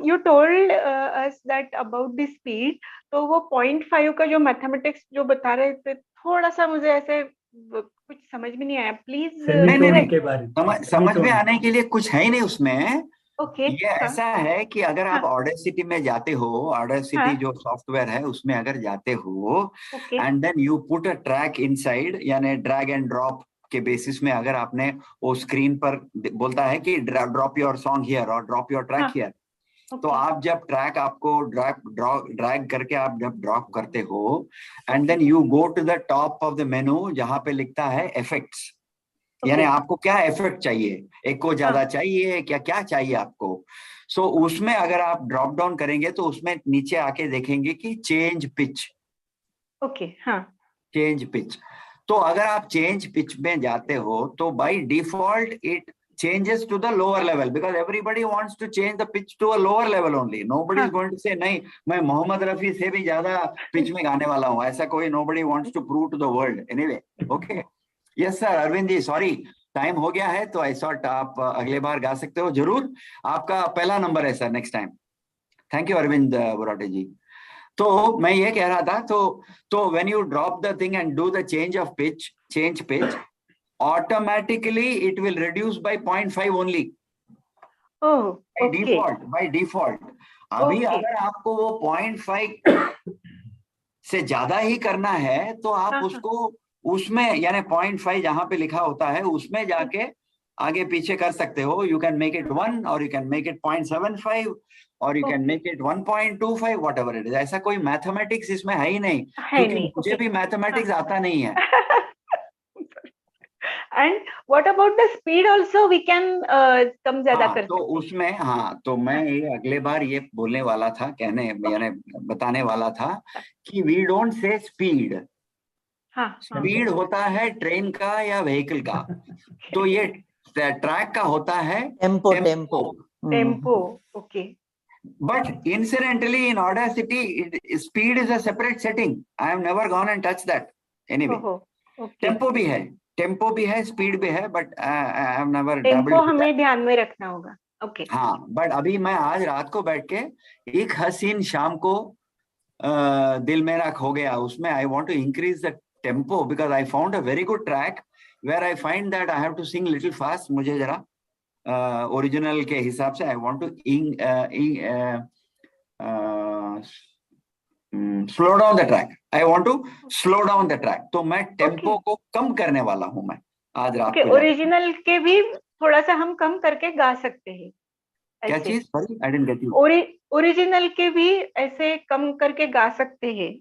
you told us that about the speed. तो वो 0.5 का जो mathematics जो बता रहे थे, थोड़ा सा मुझे ऐसे कुछ समझ में नहीं आया. Please. नहीं. समझ में आने के लिए कुछ है ही नहीं उसमें. Okay. ये ऐसा है कि अगर आप ऑडेसिटी में जाते हो, ऑडेसिटी जो सॉफ्टवेयर है उसमें अगर जाते हो, and then you put a track inside, यानी ड्रैग एंड ड्रॉप के बेसिस में अगर आपने वो स्क्रीन पर बोलता है कि ड्रॉप योर सॉन्ग हियर और ड्रॉप योर ट्रैक हियर, तो आप जब ट्रैक आपको ड्रैग करके आप जब ड्रॉप करते हो and then you go to the top of the menu जहां पे लिखता है इफेक्ट्स, यानी आपको क्या इफेक्ट चाहिए, एको ज्यादा चाहिए क्या क्या चाहिए आपको। सो उसमें अगर आप ड्रॉप डाउन करेंगे तो उसमें नीचे आके देखेंगे कि चेंज पिच। ओके, हाँ, चेंज पिच। तो अगर आप चेंज पिच में जाते हो तो by default it changes to the lower level because everybody wants to change the pitch to a lower level only. Nobody is going to say नहीं मैं मोहम्मद रफी से भी ज्यादा पिच में गाने वाला हूँ, ऐसा कोई nobody wants to prove to the world anyway. Okay. Yes sir, Arvind ji sorry time हो गया है, तो आई थॉट आप अगले बार गा सकते हो जरूर, आपका पहला नंबर है sir next time. Thank you Arvind Burate ji. तो मैं ये कह रहा था, तो when you drop the thing and do the change pitch, automatically it will reduce by 0.5 only. Oh, okay. By default. अभी अगर आपको वो 0.5 से ज्यादा ही करना है तो आप उसको उसमें यानी 0.5 जहां पे लिखा होता है उसमें जाके आगे पीछे कर सकते हो। यू कैन मेक इट 1 और यू कैन मेक इट 0.75 और you can make it 1.25 what ever it is. ऐसा कोई मैथमेटिक्स इसमें है ही नहीं, क्योंकि मुझे भी मैथमेटिक्स आता नहीं है। And what about the speed also? We can कम ज्यादा कर सकते हैं। तो उसमें तो मैं ये अगले बार ये बोलने वाला था, कहने यानी बताने वाला था कि we don't say speed. Speed होता है ट्रेन का या व्हीकल का, तो ये ट्रैक का होता है tempo. Okay. But incidentally in Audacity speed is a separate setting. I have never gone and touched that anyway. Tempo भी है स्पीड भी है, but I have never tempo हमें ध्यान में रखना होगा। ओके। हाँ, बट अभी मैं आज रात को बैठ के एक हसीन शाम को दिल मेरा खो गया उसमें I want to increase the tempo because I found a very good track where I find that I have to sing little fast. मुझे जरा ओरिजिनल के हिसाब से I want to slow down the track. I want to slow down the track. तो मैं tempo को कम करने वाला हूं मैं आज रात को। ओरिजिनल के भी थोड़ा सा हम कम करके गा सकते हैं। क्या चीज? Sorry I didn't get you. Original के भी ऐसे कम करके गा सकते हैं।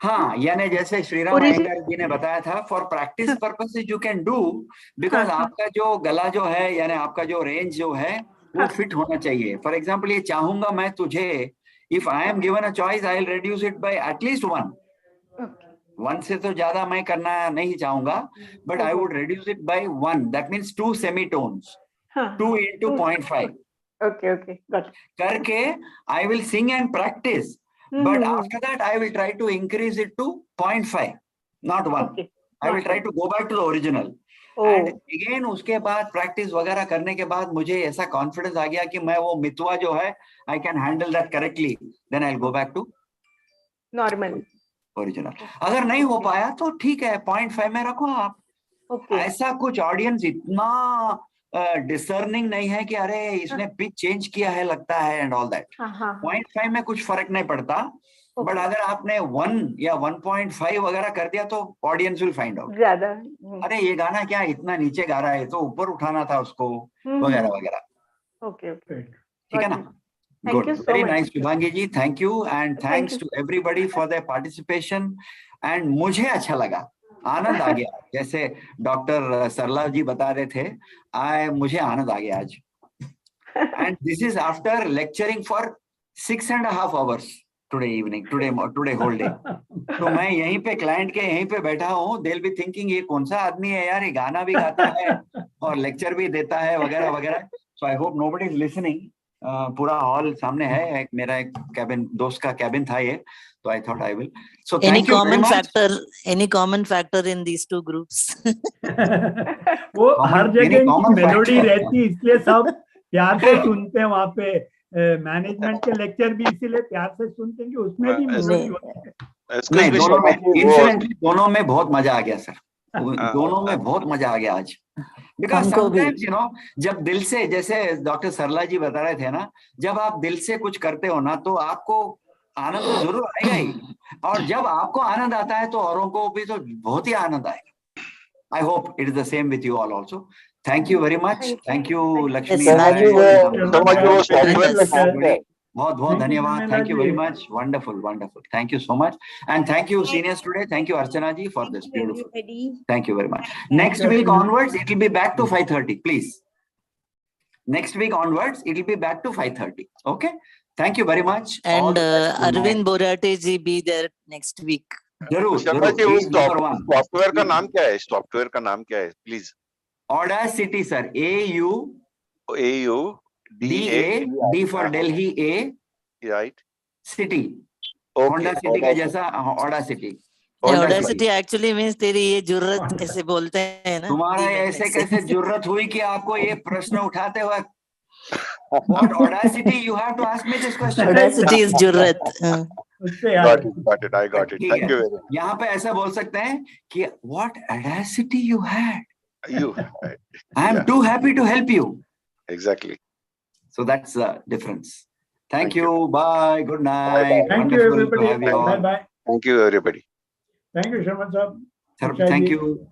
हाँ, यानी जैसे श्रीराम अयंगार जी ने बताया था, for practice purposes you can do, because आपका जो गला जो है यानी आपका जो रेंज जो है वो फिट होना चाहिए। फॉर एग्जाम्पल ये चाहूंगा मैं तुझे, if I am given a choice I will reduce it by at least 1 से तो ज्यादा मैं करना नहीं चाहूंगा, but I would reduce it by 1। That means 2 semitones, 2 into 0.5 okay got करके I will sing and practise. But after that, I will try to increase it to 0.5, not 1. I will try to go back to the original. And again, उसके बाद practice वगैरह करने के बाद मुझे ऐसा confidence आ गया कि मैं वो मितवा जो है I can handle that correctly. Then I'll go back to normal, original. अगर नहीं हो पाया तो ठीक है, 0.5 में रखो आप। ऐसा कुछ ऑडियंस इतना डिसर्निंग नहीं है कि अरे इसने पिच चेंज किया है लगता है एंड ऑल दैट। 0.5 में कुछ फर्क नहीं पड़ता, बट अगर आपने 1 या 1.5 वगैरह कर दिया तो ऑडियंस विल फाइंड आउट ज्यादा, अरे ये गाना क्या इतना नीचे गा रहा है, तो ऊपर उठाना था उसको वगैरह वगैरह। ओके ठीक है ना? Good, very nice Shubhangi ji, thank you and thanks to everybody for their participation. And मुझे अच्छा लगा, आनंद आ गया, जैसे डॉक्टर सरला जी बता रहे थे, मुझे आनंद आ गया आज। And this is after lecturing for 6.5 hours today evening, today whole day. तो मैं यहीं पे क्लाइंट के यहीं पे बैठा हूँ, दे विल बी थिंकिंग ये कौन सा आदमी है यार, ये गाना भी गाता है और लेक्चर भी देता है वगैरह वगैरह। So I hope nobody is listening. पूरा हॉल सामने है, मेरा एक कैबिन, दोस्त का कैबिन था ये, तो I thought I will. So thank you very much. Any common factor in these two groups? वो हर जगह इनकी मेलोडी रहती है, इसलिए सब प्यार से सुनते हैं। वहाँ पे मैनेजमेंट के लेक्चर भी इसीलिए प्यार से सुनते हैं कि उसमें भी मेलोडी होती है। नहीं, दोनों में इंसिडेंटली दोनों में बहुत मजा आ गया सर, दोनों में बहुत मजा आ गया आज। बिकॉज समटाइम्स यू नो, जब दिल से, जैसे डॉक्टर सरला जी बता रहे थे ना, जब आप दिल से कुछ करते हो ना तो आपको आनंद तो जरूर आएगा ही, और जब आपको आनंद आता है तो औरों को भी तो बहुत ही आनंद आएगा। I hope it is the same with you all also. Thank you very much. Thank you, Lakshmi. Thank you. बहुत बहुत धन्यवाद. Thank you very much. Wonderful, wonderful. Thank you so much. And thank you, seniors today. Thank you, Archana ji, for this beautiful. Thank you very much. Next week onwards, it will be back to 5:30, please. Next week onwards, it will be back to 5:30. Okay. Thank you very much. And Arvind Borate ji be there next week. जरूर शर्मा जी, जरूर. उस software का नाम क्या है? Software का नाम क्या है? Please. Audacity, sir. AUDA, D for Delhi, A. Right. City. Okay. Honda City का जैसा Audacity. Audacity actually means तेरी ये जुर्रत ऐसे बोलते हैं ना. तुम्हारा ऐसे कैसे जुर्रत हुई कि आपको ये प्रश्न उठाते हुए? What audacity? You have to ask me this question. Audacity is जुर्रत. Got it. I got it. Thank you very much. यहाँ पे ऐसा बोल सकते हैं कि what audacity you had. I am too happy to help you. Exactly. So that's the difference. Thank you. Bye. Good night. Bye. Thank you, everybody. Bye. Bye. Thank you, everybody. Thank you, Sharma sir. Thank you.